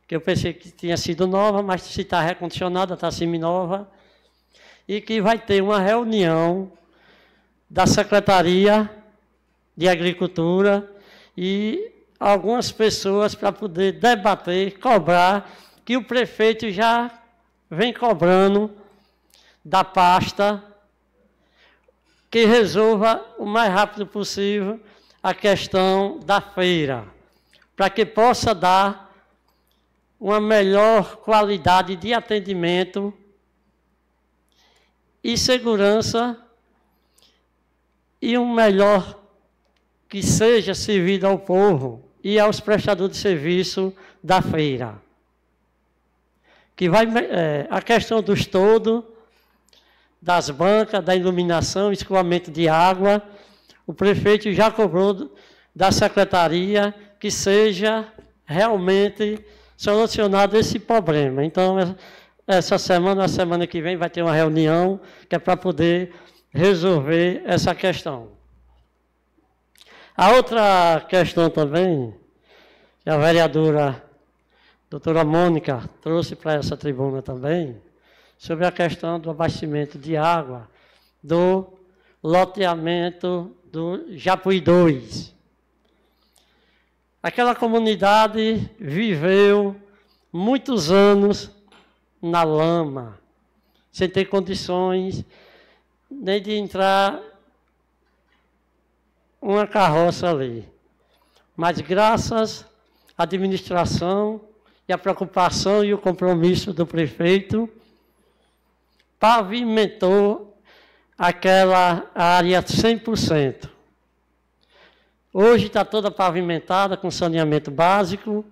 que eu pensei que tinha sido nova, mas se está recondicionada, está semi-nova, e que vai ter uma reunião da Secretaria de Agricultura e algumas pessoas para poder debater, cobrar, que o prefeito já vem cobrando da pasta que resolva o mais rápido possível a questão da feira, para que possa dar uma melhor qualidade de atendimento e segurança e um melhor que seja servido ao povo e aos prestadores de serviço da feira. Que vai a questão dos todos, das bancas, da iluminação, escoamento de água, o prefeito já cobrou da secretaria que seja realmente solucionado esse problema. Então, essa semana, a semana que vem, vai ter uma reunião que é para poder resolver essa questão. A outra questão também, que a vereadora doutora Mônica trouxe para essa tribuna também, sobre a questão do abastecimento de água do loteamento do Japuí 2. Aquela comunidade viveu muitos anos na lama, sem ter condições nem de entrar uma carroça ali. Mas graças à administração e à preocupação e o compromisso do prefeito, pavimentou aquela área 100%. Hoje está toda pavimentada com saneamento básico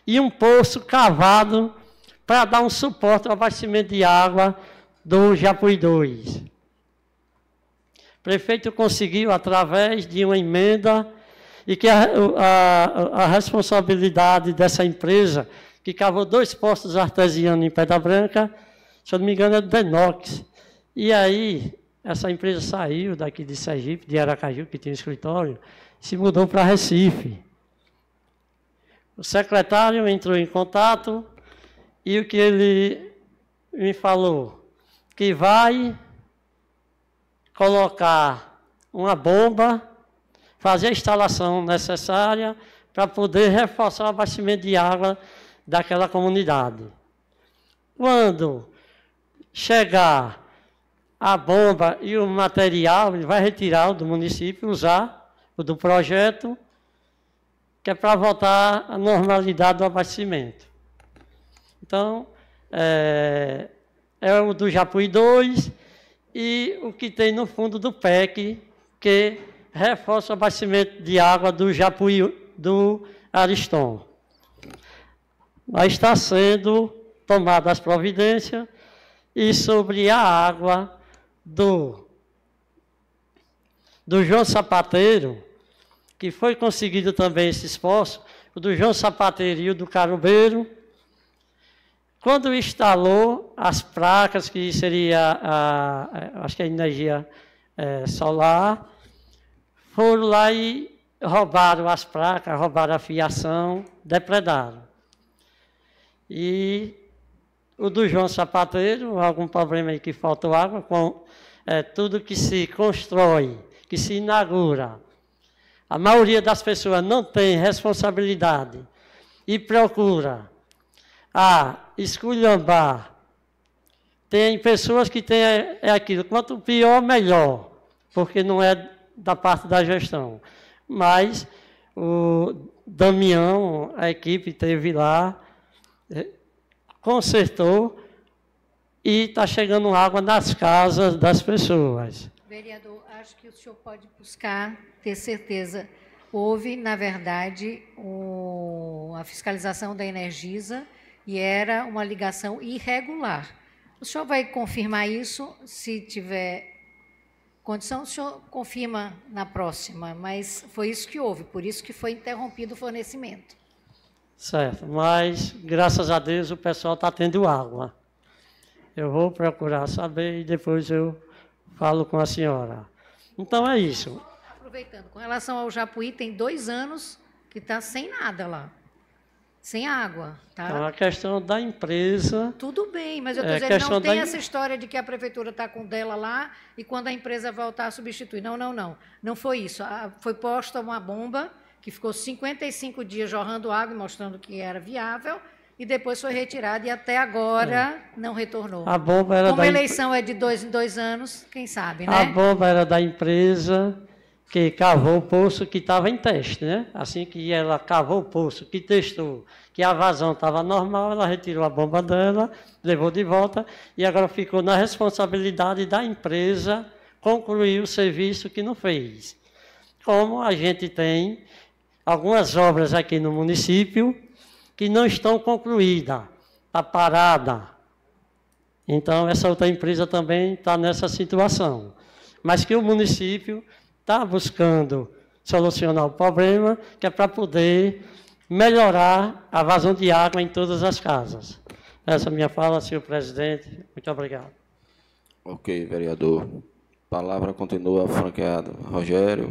e um poço cavado para dar um suporte ao abastecimento de água do Japuí 2. O prefeito conseguiu, através de uma emenda, e que a responsabilidade dessa empresa, que cavou 2 poços artesianos em Pedra Branca, se eu não me engano, é do Denox. E aí, essa empresa saiu daqui de Sergipe, de Aracaju, que tinha um escritório, se mudou para Recife. O secretário entrou em contato e o que ele me falou? Que vai colocar uma bomba, fazer a instalação necessária para poder reforçar o abastecimento de água daquela comunidade. Quando chegar a bomba e o material, ele vai retirar o do município, usar o do projeto, que é para voltar à normalidade do abastecimento. Então, é o do Japuí 2 e o que tem no fundo do PEC, que reforça o abastecimento de água do Japuí do Ariston. Mas está sendo tomadas as providências e sobre a água do João Sapateiro, que foi conseguido também esse esforço, o do João Sapateiro e o do Carumbeiro, quando instalou as placas, que seria, acho que a energia solar, foram lá e roubaram as placas, roubaram a fiação, depredaram. E o do João Sapateiro, algum problema aí que faltou água, com tudo que se constrói, que se inaugura. A maioria das pessoas não tem responsabilidade e procura esculhambar. Tem pessoas que têm aquilo, quanto pior, melhor, porque não é da parte da gestão. Mas o Damião, a equipe esteve lá, consertou e está chegando água nas casas das pessoas. Vereador, acho que o senhor pode buscar, ter certeza. Houve, na verdade, a fiscalização da Energisa e era uma ligação irregular. O senhor vai confirmar isso? Se tiver condição, o senhor confirma na próxima, mas foi isso que houve, por isso que foi interrompido o fornecimento. Certo, mas, graças a Deus, o pessoal está tendo água. Eu vou procurar saber e depois eu falo com a senhora. Então, é isso. Aproveitando, com relação ao Japuí, tem 2 anos que está sem nada lá. Sem água. Tá? Então, a questão da empresa... Tudo bem, mas eu estou dizendo, não tem essa história de que a prefeitura está com dela lá e quando a empresa voltar a substituir. Não, não, não. Não foi isso. Foi posta uma bomba que ficou 55 dias jorrando água, mostrando que era viável, e depois foi retirada e até agora não retornou. A bomba era Como a eleição é de 2 em 2 anos, quem sabe, né? A bomba era da empresa que cavou o poço que estava em teste, né? Assim que ela cavou o poço, que testou que a vazão estava normal, ela retirou a bomba dela, levou de volta e agora ficou na responsabilidade da empresa concluir o serviço que não fez. Como a gente tem algumas obras aqui no município que não estão concluídas, está parada. Então, essa outra empresa também está nessa situação. Mas que o município está buscando solucionar o problema, que é para poder melhorar a vazão de água em todas as casas. Essa é a minha fala, senhor presidente. Muito obrigado. Ok, vereador. Palavra continua franqueada. Rogério,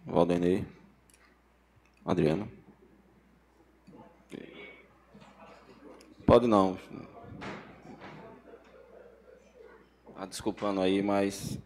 Valdenir, Adriano. Pode não. Desculpando aí, mas...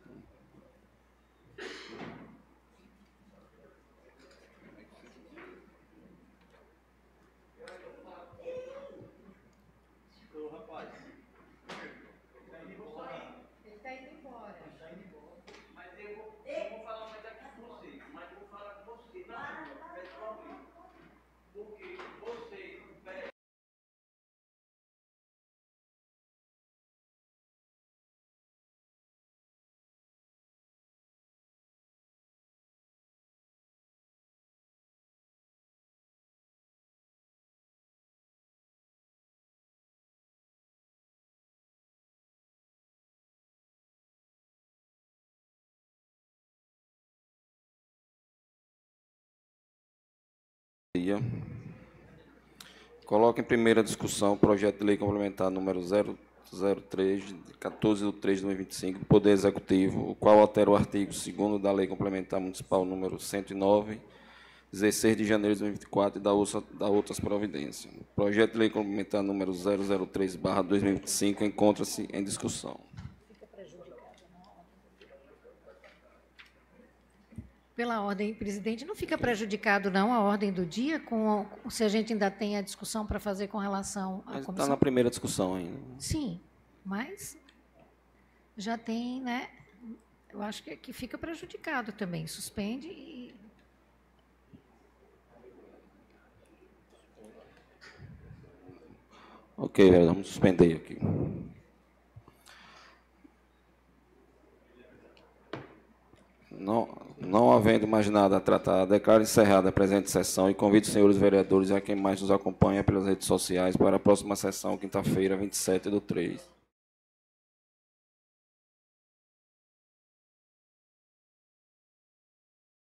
Coloca em primeira discussão o projeto de lei complementar número 003, de 14 de 3 de 2025, do Poder Executivo, o qual altera o artigo 2º da Lei Complementar Municipal número 109, 16 de janeiro de 2024, e da outras providências. O projeto de lei complementar número 003/2025 encontra-se em discussão. Pela ordem, presidente, não fica prejudicado, não, a ordem do dia, se a gente ainda tem a discussão para fazer com relação à comissão? Está na primeira discussão ainda. Sim, mas já tem, né? Eu acho que fica prejudicado também. Suspende e... Ok, vereador, vamos suspender aqui. Não havendo mais nada a tratar, declaro encerrada a presente sessão e convido os senhores vereadores e a quem mais nos acompanha pelas redes sociais para a próxima sessão, quinta-feira, 27/3.